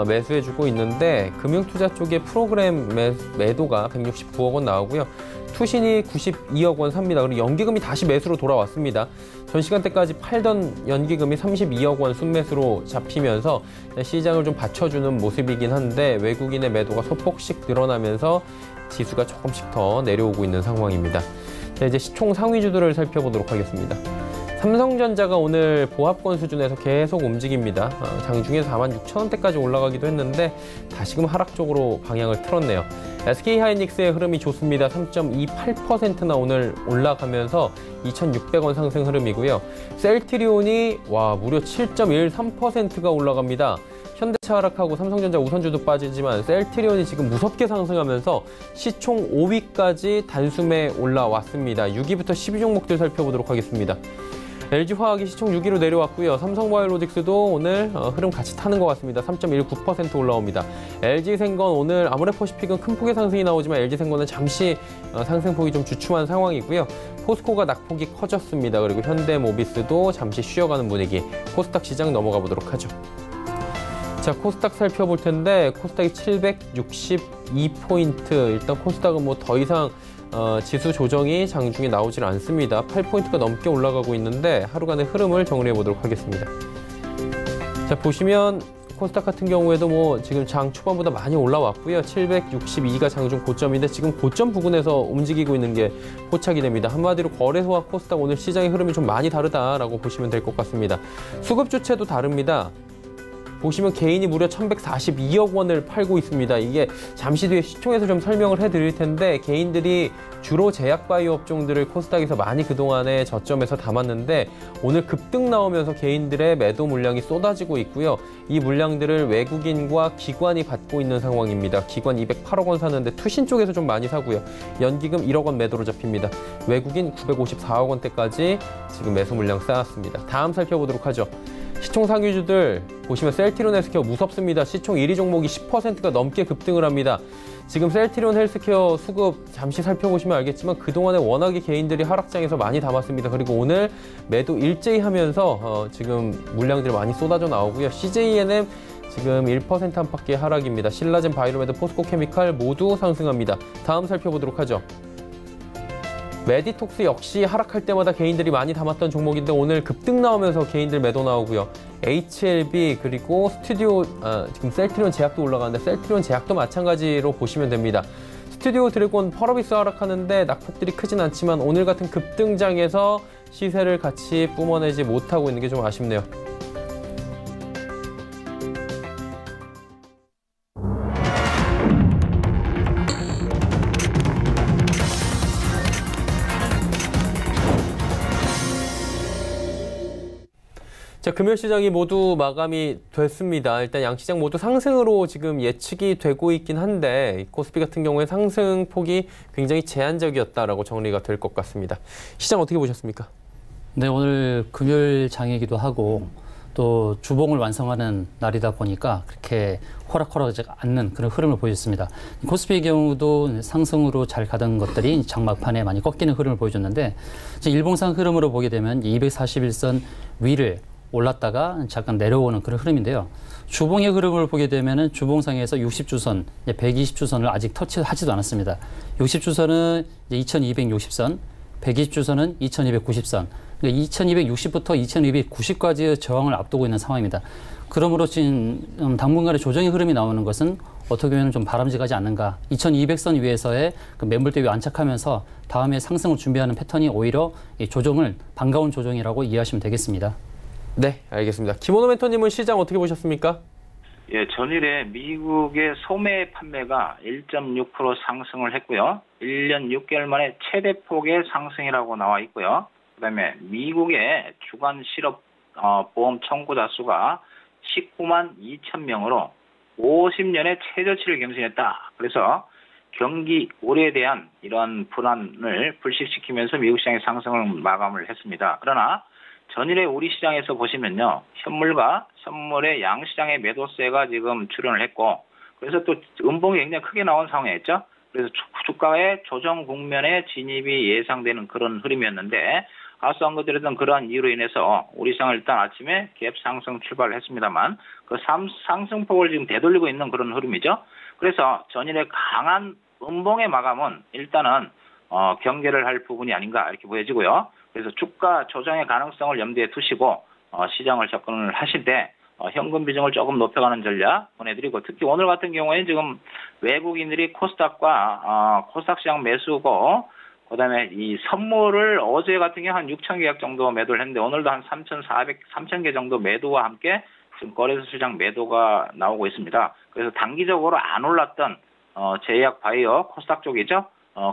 B: 매수해주고 있는데 금융투자 쪽에 프로그램 매도가 169억 원 나오고요. 투신이 92억 원 삽니다. 그리고 연기금이 다시 매수로 돌아왔습니다. 전 시간대까지 팔던 연기금이 32억 원 순매수로 잡히면서 시장을 좀 받쳐주는 모습이긴 한데 외국인의 매도가 소폭씩 늘어나면서 지수가 조금씩 더 내려오고 있는 상황입니다. 자, 이제 시총 상위주들을 살펴보도록 하겠습니다. 삼성전자가 오늘 보합권 수준에서 계속 움직입니다. 장중에 46,000원대까지 올라가기도 했는데 다시금 하락 쪽으로 방향을 틀었네요. SK하이닉스의 흐름이 좋습니다. 3.28%나 오늘 올라가면서 2,600원 상승 흐름이고요. 셀트리온이 무려 7.13%가 올라갑니다. 현대차 하락하고 삼성전자 우선주도 빠지지만 셀트리온이 지금 무섭게 상승하면서 시총 5위까지 단숨에 올라왔습니다. 6위부터 10위 종목들 살펴보도록 하겠습니다. LG화학이 시총 6위로 내려왔고요. 삼성바이오로직스도 오늘 흐름 같이 타는 것 같습니다. 3.19% 올라옵니다. LG생건 오늘 아모레퍼시픽은 큰 폭의 상승이 나오지만 LG생건은 잠시 상승폭이 좀 주춤한 상황이고요. 포스코가 낙폭이 커졌습니다. 그리고 현대모비스도 잠시 쉬어가는 분위기. 코스닥 시장 넘어가 보도록 하죠. 자, 코스닥 살펴볼 텐데 코스닥이 762포인트. 일단 코스닥은 뭐 더 이상 지수 조정이 장중에 나오질 않습니다. 8포인트가 넘게 올라가고 있는데 하루간의 흐름을 정리해 보도록 하겠습니다. 자, 보시면 코스닥 같은 경우에도 뭐 지금 장 초반보다 많이 올라왔고요. 762가 장중 고점인데 지금 고점 부근에서 움직이고 있는 게 포착이 됩니다. 한마디로 거래소와 코스닥 오늘 시장의 흐름이 좀 많이 다르다라고 보시면 될 것 같습니다. 수급 주체도 다릅니다. 보시면 개인이 무려 1,142억 원을 팔고 있습니다. 이게 잠시 뒤에 시총에서 좀 설명을 해드릴 텐데 개인들이 주로 제약바이오 업종들을 코스닥에서 많이 그동안에 저점에서 담았는데 오늘 급등 나오면서 개인들의 매도 물량이 쏟아지고 있고요. 이 물량들을 외국인과 기관이 받고 있는 상황입니다. 기관 208억 원 사는데 투신 쪽에서 좀 많이 사고요. 연기금 1억 원 매도로 잡힙니다. 외국인 954억 원대까지 지금 매수 물량 쌓았습니다. 다음 살펴보도록 하죠. 시총 상위주들 보시면 셀트리온 헬스케어 무섭습니다. 시총 1위 종목이 10%가 넘게 급등을 합니다. 지금 셀트리온 헬스케어 수급 잠시 살펴보시면 알겠지만 그동안에 워낙에 개인들이 하락장에서 많이 담았습니다. 그리고 오늘 매도 일제히 하면서 지금 물량들이 많이 쏟아져 나오고요. CJENM 지금 1% 안팎의 하락입니다. 신라젠 바이로메드, 포스코케미칼 모두 상승합니다. 다음 살펴보도록 하죠. 메디톡스 역시 하락할 때마다 개인들이 많이 담았던 종목인데 오늘 급등 나오면서 개인들 매도 나오고요. HLB 그리고 지금 셀트리온 제약도 올라가는데 셀트리온 제약도 마찬가지로 보시면 됩니다. 스튜디오 드래곤 펄어비스 하락하는데 낙폭들이 크진 않지만 오늘 같은 급등장에서 시세를 같이 뿜어내지 못하고 있는 게 좀 아쉽네요. 자, 금요시장이 모두 마감이 됐습니다. 일단 양시장 모두 상승으로 지금 예측이 되고 있긴 한데 코스피 같은 경우에 상승폭이 굉장히 제한적이었다라고 정리가 될 것 같습니다. 시장 어떻게 보셨습니까?
D: 네, 오늘 금요일 장이기도 하고 또 주봉을 완성하는 날이다 보니까 그렇게 호락호락하지 않는 그런 흐름을 보여줬습니다. 코스피의 경우도 상승으로 잘 가던 것들이 장막판에 많이 꺾이는 흐름을 보여줬는데 일봉상 흐름으로 보게 되면 241선 위를 올랐다가 잠깐 내려오는 그런 흐름인데요. 주봉의 흐름을 보게 되면 주봉상에서 60주선, 120주선을 아직 터치하지도 않았습니다. 60주선은 2260선, 120주선은 2290선, 그러니까 2260부터 2290까지의 저항을 앞두고 있는 상황입니다. 그러므로 지금 당분간의 조정의 흐름이 나오는 것은 어떻게 보면 좀 바람직하지 않는가. 2200선 위에서의 그 매물대 위에 안착하면서 다음에 상승을 준비하는 패턴이 오히려 이 조정을 반가운 조정이라고 이해하시면 되겠습니다.
B: 네, 알겠습니다. 김원호 멘토님은 시장 어떻게 보셨습니까?
E: 예, 전일에 미국의 소매 판매가 1.6% 상승을 했고요. 1년 6개월 만에 최대폭의 상승이라고 나와 있고요. 그다음에 미국의 주간 실업 보험 청구자 수가 19만 2천 명으로 50년의 최저치를 경신했다. 그래서 경기 올해에 대한 이런 불안을 불식시키면서 미국 시장의 상승을 마감을 했습니다. 그러나 전일에 우리 시장에서 보시면요. 현물과 선물의 양시장의 매도세가 지금 출현을 했고 그래서 또 음봉이 굉장히 크게 나온 상황이었죠. 그래서 주가의 조정 국면에 진입이 예상되는 그런 흐름이었는데 앞서 언급드렸던 그러한 이유로 인해서 우리 시장은 일단 아침에 갭 상승 출발을 했습니다만 그 상승폭을 지금 되돌리고 있는 그런 흐름이죠. 그래서 전일의 강한 음봉의 마감은 일단은 경계를 할 부분이 아닌가 이렇게 보여지고요. 그래서 주가 조정의 가능성을 염두에 두시고 시장을 접근을 하실 때 현금 비중을 조금 높여가는 전략 보내드리고 특히 오늘 같은 경우에 지금 외국인들이 코스닥과 코스닥 시장 매수고 그다음에 이 선물을 어제 같은 경우 한 6천 계약 정도 매도를 했는데 오늘도 한 3,000 개 정도 매도와 함께 지금 거래소 시장 매도가 나오고 있습니다. 그래서 단기적으로 안 올랐던 제약 바이오 코스닥 쪽이죠.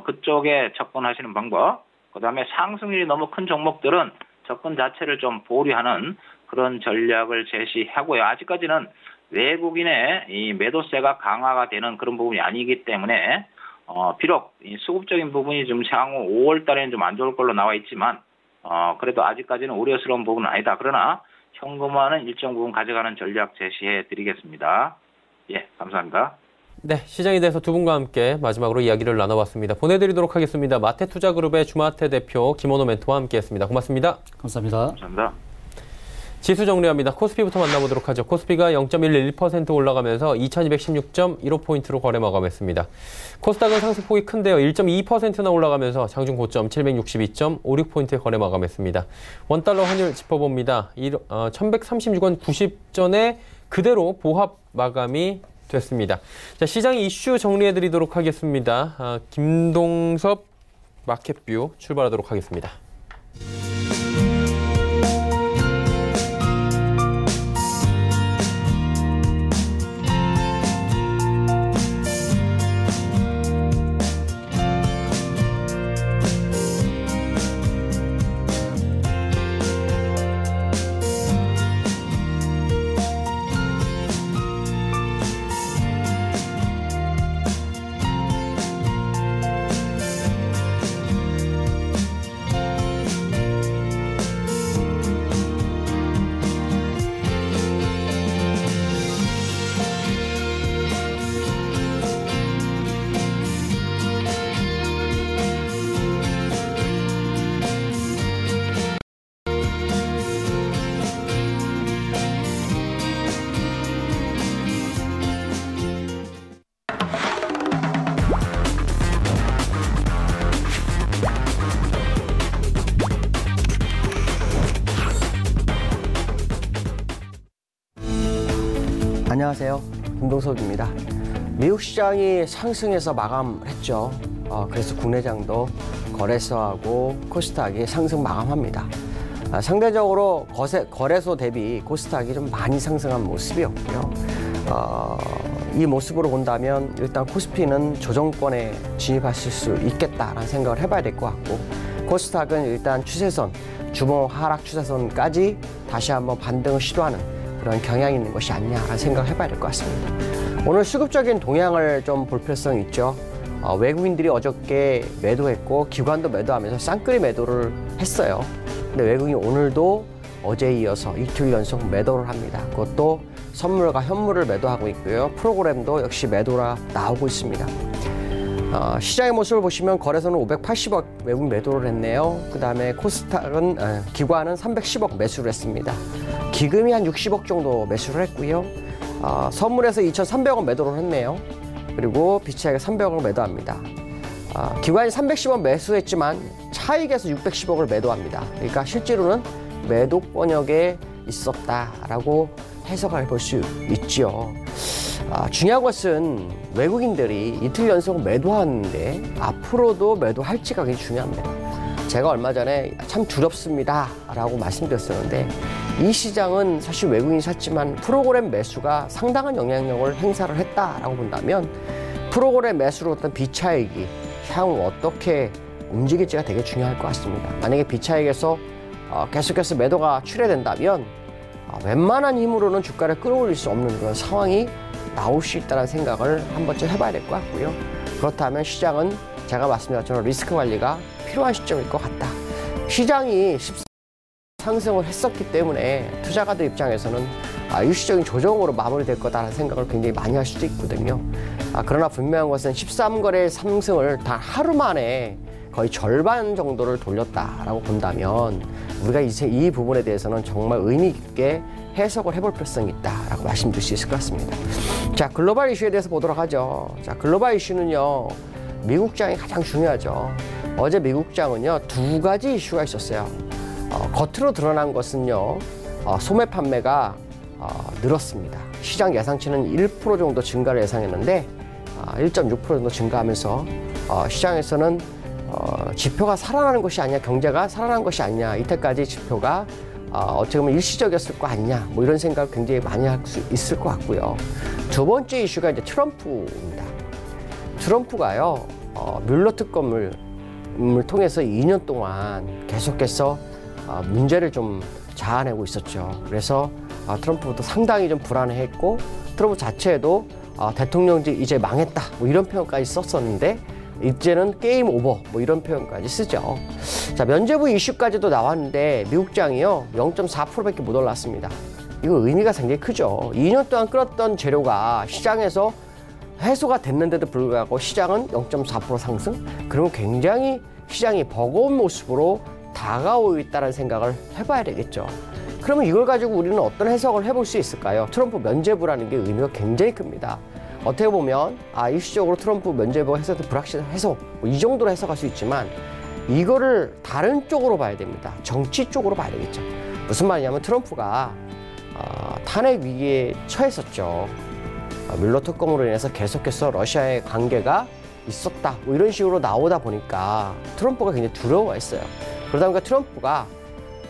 E: 그쪽에 접근하시는 방법. 그다음에 상승률이 너무 큰 종목들은 접근 자체를 좀 보류하는 그런 전략을 제시하고요. 아직까지는 외국인의 이 매도세가 강화가 되는 그런 부분이 아니기 때문에 비록 이 수급적인 부분이 좀 향후 5월 달에는 좀 안 좋을 걸로 나와 있지만 그래도 아직까지는 우려스러운 부분은 아니다. 그러나 현금화는 일정 부분 가져가는 전략 제시해 드리겠습니다. 예, 감사합니다.
B: 네, 시장에 대해서 두 분과 함께 마지막으로 이야기를 나눠봤습니다. 보내드리도록 하겠습니다. 마태투자그룹의 주마태 대표 김원호 멘토와 함께했습니다. 고맙습니다.
D: 감사합니다.
E: 감사합니다.
B: 지수 정리합니다. 코스피부터 만나보도록 하죠. 코스피가 0.11% 올라가면서 2216.15포인트로 거래 마감했습니다. 코스닥은 상승폭이 큰데요. 1.2%나 올라가면서 장중 고점 762.56포인트에 거래 마감했습니다. 원달러 환율 짚어봅니다. 1136원 90전에 그대로 보합 마감이 됐습니다. 자, 시장 이슈 정리해드리도록 하겠습니다. 김동섭 마켓뷰 출발하도록 하겠습니다.
F: 안녕하세요. 김동섭입니다. 미국 시장이 상승해서 마감했죠. 그래서 국내장도 거래소하고 코스닥이 상승 마감합니다. 상대적으로 거래소 대비 코스닥이 좀 많이 상승한 모습이었고요. 이 모습으로 본다면 일단 코스피는 조정권에 진입하실 수 있겠다라는 생각을 해봐야 될 것 같고 코스닥은 일단 추세선, 주봉 하락 추세선까지 다시 한번 반등을 시도하는 그런 경향이 있는 것이 아니냐라는 생각을 해봐야 될 것 같습니다. 오늘 수급적인 동향을 좀 볼 필요성이 있죠. 외국인들이 어저께 매도했고 기관도 매도하면서 쌍끌이 매도를 했어요. 근데 외국인이 오늘도 어제에 이어서 이틀 연속 매도를 합니다. 그것도 선물과 현물을 매도하고 있고요. 프로그램도 역시 매도가 나오고 있습니다. 시장의 모습을 보시면 거래소는 580억 외국 매도를 했네요. 그 다음에 코스닥은 기관은 310억 매수를 했습니다. 기금이 한 60억 정도 매수를 했고요. 선물에서 2,300억 매도를 했네요. 그리고 비차익에 300억을 매도합니다. 기관이 310억 매수했지만 차익에서 610억을 매도합니다. 그러니까 실제로는 매도 권역에 있었다라고 해석을 볼 수 있죠. 중요한 것은 외국인들이 이틀 연속 매도하는데 앞으로도 매도할지가 굉장히 중요합니다. 제가 얼마 전에 참 두렵습니다 라고 말씀드렸었는데 이 시장은 사실 외국인이 샀지만 프로그램 매수가 상당한 영향력을 행사를 했다라고 본다면 프로그램 매수로 어떤 비차익이 향후 어떻게 움직일지가 되게 중요할 것 같습니다. 만약에 비차익에서 계속해서 매도가 출회된다면 웬만한 힘으로는 주가를 끌어올릴 수 없는 그런 상황이 나올 수 있다는 생각을 한 번쯤 해봐야 될 것 같고요. 그렇다면 시장은 제가 말씀드린 것처럼 리스크 관리가 필요한 시점일 것 같다. 시장이 상승을 했었기 때문에 투자가들 입장에서는 일시적인 조정으로 마무리될 거다라는 생각을 굉장히 많이 할 수도 있거든요. 그러나 분명한 것은 13거래일 상승을 단 하루 만에 거의 절반 정도를 돌렸다라고 본다면 우리가 이 부분에 대해서는 정말 의미 깊게 해석을 해볼 필요성이 있다라고 말씀드릴 수 있을 것 같습니다. 자, 글로벌 이슈에 대해서 보도록 하죠. 자, 글로벌 이슈는요, 미국장이 가장 중요하죠. 어제 미국장은요, 2가지 이슈가 있었어요. 겉으로 드러난 것은요, 소매 판매가 늘었습니다. 시장 예상치는 1% 정도 증가를 예상했는데 1.6% 정도 증가하면서 시장에서는 지표가 살아나는 것이 아니냐, 경제가 살아난 것이 아니냐, 이때까지 지표가 어떻게 보면 일시적이었을 거 아니냐, 뭐 이런 생각을 굉장히 많이 할 수 있을 것 같고요. 두 번째 이슈가 이제 트럼프입니다. 트럼프가요, 뮬러 특검을 통해서 2년 동안 계속해서 문제를 좀 자아내고 있었죠. 그래서 트럼프도 상당히 좀 불안해했고, 트럼프 자체도 대통령직 이제 망했다, 뭐 이런 표현까지 썼었는데 이제는 게임 오버, 뭐 이런 표현까지 쓰죠. 자, 면죄부 이슈까지도 나왔는데 미국장이요 0.4%밖에 못 올랐습니다. 이거 의미가 굉장히 크죠. 2년 동안 끌었던 재료가 시장에서 해소가 됐는데도 불구하고 시장은 0.4% 상승? 그러면 굉장히 시장이 버거운 모습으로 다가오고 있다는 생각을 해봐야 되겠죠. 그러면 이걸 가지고 우리는 어떤 해석을 해볼 수 있을까요? 트럼프 면죄부라는 게 의미가 굉장히 큽니다. 어떻게 보면 일시적으로 트럼프 면죄부 해소도 불확실한 해소, 뭐 이 정도로 해석할 수 있지만 이거를 다른 쪽으로 봐야 됩니다. 정치 쪽으로 봐야 되겠죠. 무슨 말이냐면 트럼프가 탄핵 위기에 처했었죠. 뮬러 특검으로 인해서 계속해서 러시아의 관계가 있었다, 뭐 이런 식으로 나오다 보니까 트럼프가 굉장히 두려워했어요. 그러다 보니까 트럼프가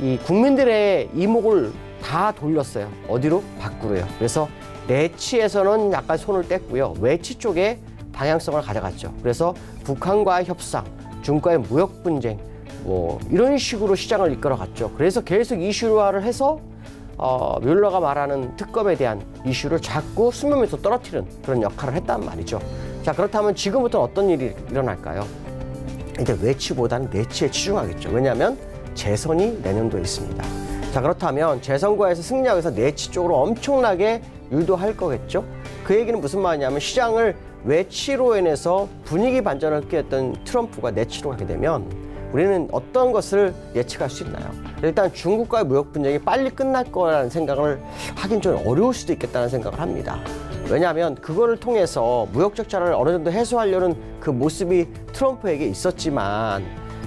F: 이 국민들의 이목을 다 돌렸어요. 어디로? 밖으로요. 그래서 내치에서는 약간 손을 뗐고요, 외치 쪽에 방향성을 가져갔죠. 그래서 북한과의 협상, 중국과의 무역 분쟁, 뭐 이런 식으로 시장을 이끌어갔죠. 그래서 계속 이슈화를 해서 뮬러가 말하는 특검에 대한 이슈를 자꾸 수면 위에서 떨어뜨리는 그런 역할을 했단 말이죠. 자, 그렇다면 지금부터는 어떤 일이 일어날까요? 이제 외치보다는 내치에 치중하겠죠. 왜냐하면 재선이 내년도에 있습니다. 자, 그렇다면 재선거에서 승리하기 위해서 내치 쪽으로 엄청나게 유도할 거겠죠. 그 얘기는 무슨 말이냐면 시장을 외치로 인해서 분위기 반전을 꾀했던 트럼프가 내치로 하게 되면 우리는 어떤 것을 예측할 수 있나요? 일단 중국과의 무역 분쟁이 빨리 끝날 거라는 생각을 하긴 좀 어려울 수도 있겠다는 생각을 합니다. 왜냐하면 그거를 통해서 무역 적자를 어느 정도 해소하려는 그 모습이 트럼프에게 있었지만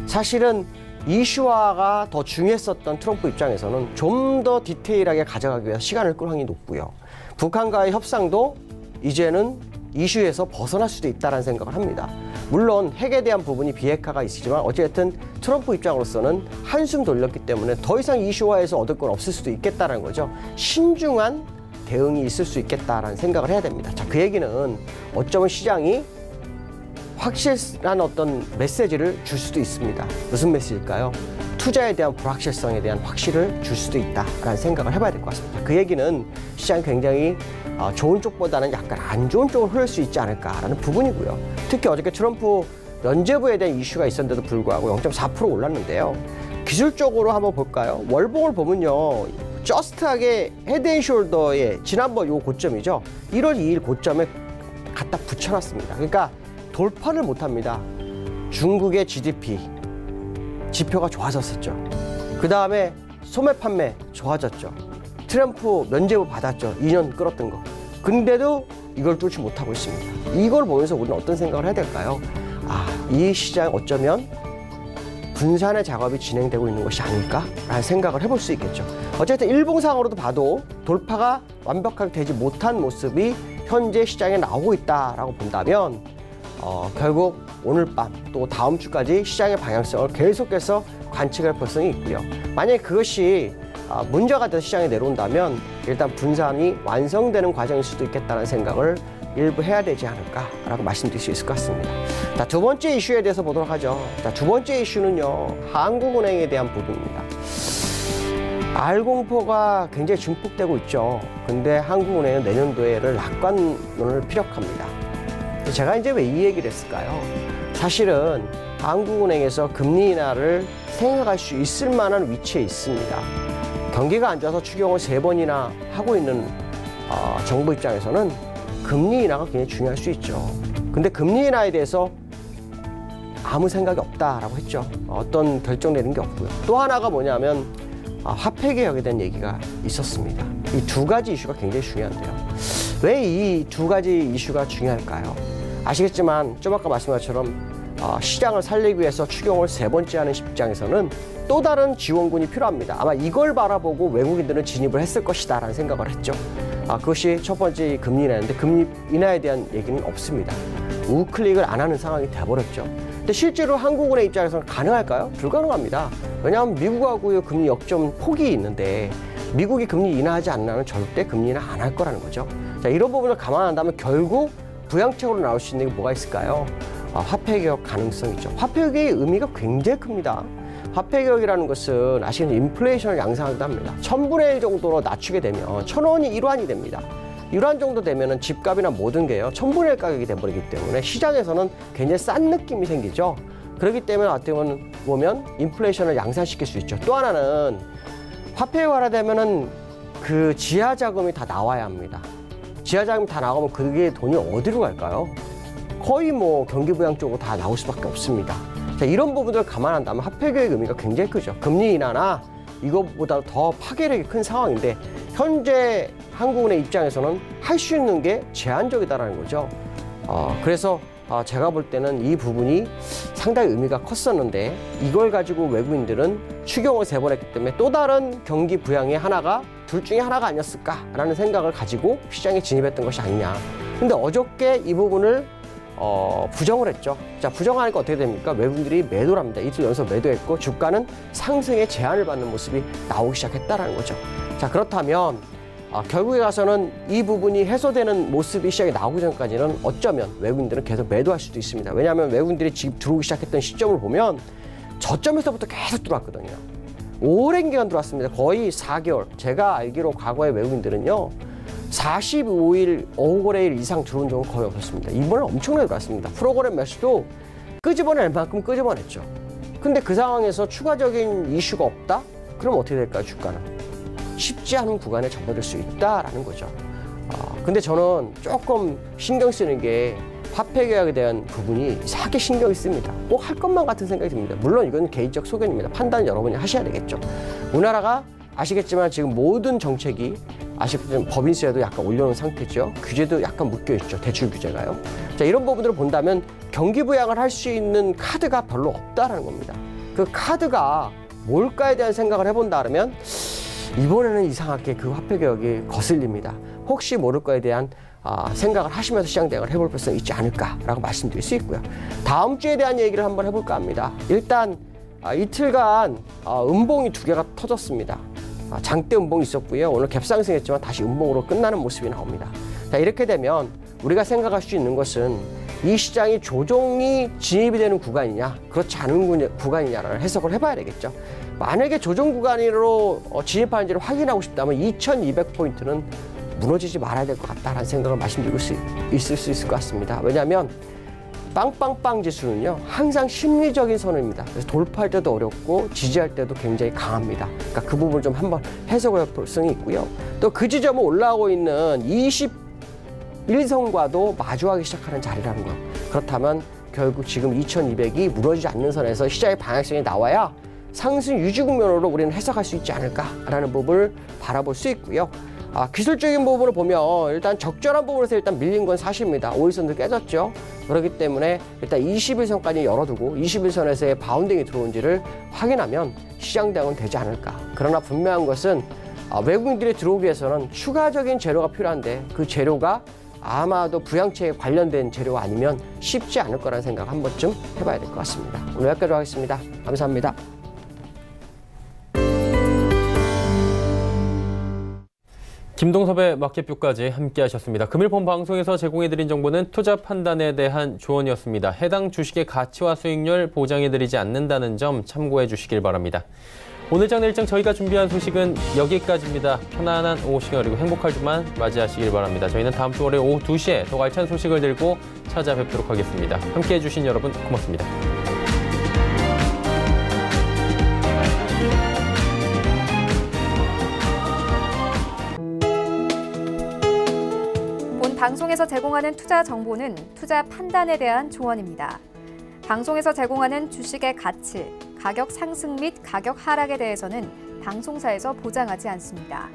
F: 사실은 이슈화가 더 중요했었던 트럼프 입장에서는 좀 더 디테일하게 가져가기 위해서 시간을 끌 확률이 높고요. 북한과의 협상도 이제는 이슈에서 벗어날 수도 있다는 생각을 합니다. 물론 핵에 대한 부분이 비핵화가 있지만 어쨌든 트럼프 입장으로서는 한숨 돌렸기 때문에 더 이상 이슈화에서 얻을 건 없을 수도 있겠다는 거죠. 신중한 대응이 있을 수 있겠다라는 생각을 해야 됩니다. 자, 그 얘기는 어쩌면 시장이 확실한 어떤 메시지를 줄 수도 있습니다. 무슨 메시지일까요? 투자에 대한 불확실성에 대한 확실을 줄 수도 있다라는 생각을 해봐야 될 것 같습니다. 그 얘기는 시장이 굉장히 좋은 쪽보다는 약간 안 좋은 쪽으로 흐를 수 있지 않을까라는 부분이고요. 특히 어저께 트럼프 면죄부에 대한 이슈가 있었는데도 불구하고 0.4% 올랐는데요. 기술적으로 한번 볼까요? 월봉을 보면요, 저스트하게 헤드앤숄더의 지난번 요 고점이죠. 1월 2일 고점에 갖다 붙여놨습니다. 그러니까 돌파를 못합니다. 중국의 GDP 지표가 좋아졌었죠. 그 다음에 소매 판매 좋아졌죠. 트럼프 면죄부 받았죠. 2년 끌었던 거. 근데도 이걸 뚫지 못하고 있습니다. 이걸 보면서 우리는 어떤 생각을 해야 될까요? 이 시장 어쩌면 분산의 작업이 진행되고 있는 것이 아닐까라는 생각을 해볼 수 있겠죠. 어쨌든 일봉상으로도 봐도 돌파가 완벽하게 되지 못한 모습이 현재 시장에 나오고 있다라고 본다면 결국 오늘 밤 또 다음 주까지 시장의 방향성을 계속해서 관측할 필요성이 있고요. 만약에 그것이 문제가 돼서 시장에 내려온다면 일단 분산이 완성되는 과정일 수도 있겠다는 생각을 일부 해야 되지 않을까라고 말씀드릴 수 있을 것 같습니다. 자, 두 번째 이슈에 대해서 보도록 하죠. 자, 두 번째 이슈는요, 한국은행에 대한 부분입니다. 알공포가 굉장히 증폭되고 있죠. 근데 한국은행은 내년도에를 낙관론을 피력합니다. 제가 이제 왜 이 얘기를 했을까요? 사실은 한국은행에서 금리 인하를 생각할 수 있을 만한 위치에 있습니다. 경기가 안 좋아서 추경을 3번이나 하고 있는 정부 입장에서는 금리 인하가 굉장히 중요할 수 있죠. 근데 금리 인하에 대해서 아무 생각이 없다라고 했죠. 어떤 결정 내린 게 없고요. 또 하나가 뭐냐면 화폐 개혁에 대한 얘기가 있었습니다. 이 두 가지 이슈가 굉장히 중요한데요. 왜 이 두 가지 이슈가 중요할까요? 아시겠지만 좀 아까 말씀하신 것처럼 시장을 살리기 위해서 추경을 3번째 하는 입장에서는 또 다른 지원군이 필요합니다. 아마 이걸 바라보고 외국인들은 진입을 했을 것이다 라는 생각을 했죠. 그것이 첫 번째 금리 인하인데 금리 인하에 대한 얘기는 없습니다. 우클릭을 안 하는 상황이 돼버렸죠. 근데 실제로 한국은행 입장에서는 가능할까요? 불가능합니다. 왜냐하면 미국하고의 금리 역점 폭이 있는데 미국이 금리 인하하지 않으면 절대 금리 인하 안 할 거라는 거죠. 자, 이런 부분을 감안한다면 결국 부양책으로 나올 수 있는 게 뭐가 있을까요? 화폐 개혁 가능성이죠. 화폐 개혁의 의미가 굉장히 큽니다. 화폐 개혁이라는 것은 아시는 인플레이션을 양상하기도 합니다. 1000분의 1 정도로 낮추게 되면 1000원이 1환이 됩니다. 1환 정도 되면은 집값이나 모든 게요 1000분의 1 가격이 돼버리기 때문에 시장에서는 굉장히 싼 느낌이 생기죠. 그렇기 때문에 어떻게 보면 인플레이션을 양산시킬 수 있죠. 또 하나는 화폐화가 되면은 그 지하 자금이 다 나와야 합니다. 지하 자금이 다 나가면 그게 돈이 어디로 갈까요? 거의 뭐 경기부양 쪽으로 다 나올 수밖에 없습니다. 자, 이런 부분들을 감안한다면 화폐 개혁의 의미가 굉장히 크죠. 금리 인하나 이것보다 더 파괴력이 큰 상황인데 현재 한국은행 입장에서는 할 수 있는 게 제한적이다라는 거죠. 그래서 제가 볼 때는 이 부분이 상당히 의미가 컸었는데 이걸 가지고 외국인들은 추경을 3번 했기 때문에 또 다른 경기 부양의 하나가 둘 중에 하나가 아니었을까라는 생각을 가지고 시장에 진입했던 것이 아니냐. 근데 어저께 이 부분을 부정을 했죠. 자, 부정하니까 어떻게 됩니까? 외국인들이 매도를 합니다. 이틀 연속 매도했고 주가는 상승에 제한을 받는 모습이 나오기 시작했다라는 거죠. 자, 그렇다면 결국에 가서는 이 부분이 해소되는 모습이 시장에 나오기 전까지는 어쩌면 외국인들은 계속 매도할 수도 있습니다. 왜냐하면 외국인들이 지금 들어오기 시작했던 시점을 보면 저점에서부터 계속 들어왔거든요. 오랜 기간 들어왔습니다. 거의 4개월. 제가 알기로 과거의 외국인들은요 45일 오거래일 이상 들어온 적은 거의 없었습니다. 이번에 엄청나게 들어왔습니다. 프로그램 매수도 끄집어낼 만큼 끄집어냈죠. 근데 그 상황에서 추가적인 이슈가 없다? 그럼 어떻게 될까요, 주가는? 쉽지 않은 구간에 접어들 수 있다라는 거죠. 근데 저는 조금 신경 쓰는 게 화폐 개혁에 대한 부분이 이상하게 신경이 씁니다. 꼭 할 것만 같은 생각이 듭니다. 물론 이건 개인적 소견입니다. 판단은 여러분이 하셔야 되겠죠. 우리나라가 아시겠지만 지금 모든 정책이 아시겠지만 법인세도 약간 올려놓은 상태죠. 규제도 약간 묶여있죠. 대출 규제가요. 자, 이런 부분들을 본다면 경기 부양을 할 수 있는 카드가 별로 없다라는 겁니다. 그 카드가 뭘까에 대한 생각을 해본다 그러면 이번에는 이상하게 그 화폐 개혁이 거슬립니다. 혹시 모를 거에 대한 생각을 하시면서 시장 대응을 해볼 필요성이 있지 않을까라고 말씀드릴 수 있고요. 다음 주에 대한 얘기를 한번 해볼까 합니다. 일단 이틀간 음봉이 2개가 터졌습니다. 장대 음봉이 있었고요. 오늘 갭상승했지만 다시 음봉으로 끝나는 모습이 나옵니다. 자, 이렇게 되면 우리가 생각할 수 있는 것은 이 시장이 조정이 진입이 되는 구간이냐 그렇지 않은 구간이냐를 해석을 해봐야 되겠죠. 만약에 조정 구간으로 진입하는지를 확인하고 싶다면 2200포인트는 무너지지 말아야 될 것 같다라는 생각을 말씀드리고 있을 수 있을 것 같습니다. 왜냐하면 빵빵빵 지수는요 항상 심리적인 선입니다. 그래서 돌파할 때도 어렵고 지지할 때도 굉장히 강합니다. 그러니까 그 부분을 좀 한번 해석을 해볼 필요성이 있고요. 또 그 지점을 올라오고 있는 21선과도 마주하기 시작하는 자리라는 것. 그렇다면 결국 지금 2200이 무너지지 않는 선에서 시장의 방향성이 나와야 상승 유지 국면으로 우리는 해석할 수 있지 않을까라는 부분을 바라볼 수 있고요. 기술적인 부분을 보면 일단 적절한 부분에서 일단 밀린 건 사실입니다. 5일선도 깨졌죠. 그렇기 때문에 일단 21선까지 열어두고 21선에서의 바운딩이 들어온지를 확인하면 시장 대응은 되지 않을까. 그러나 분명한 것은 외국인들이 들어오기 위해서는 추가적인 재료가 필요한데 그 재료가 아마도 부양책에 관련된 재료가 아니면 쉽지 않을 거라는 생각 한 번쯤 해봐야 될 것 같습니다. 오늘 여기까지 하겠습니다. 감사합니다.
B: 김동섭의 마켓뷰까지 함께 하셨습니다. 금일 본 방송에서 제공해드린 정보는 투자 판단에 대한 조언이었습니다. 해당 주식의 가치와 수익률 보장해드리지 않는다는 점 참고해 주시길 바랍니다. 오늘 장 내일장 저희가 준비한 소식은 여기까지입니다. 편안한 오후 시간 그리고 행복할 주말 맞이하시길 바랍니다. 저희는 다음 주 월요일 오후 2시에 더 알찬 소식을 들고 찾아뵙도록 하겠습니다. 함께해 주신 여러분 고맙습니다.
A: 본 방송에서 제공하는 투자 정보는 투자 판단에 대한 조언입니다. 방송에서 제공하는 주식의 가치, 가격 상승 및 가격 하락에 대해서는 방송사에서 보장하지 않습니다.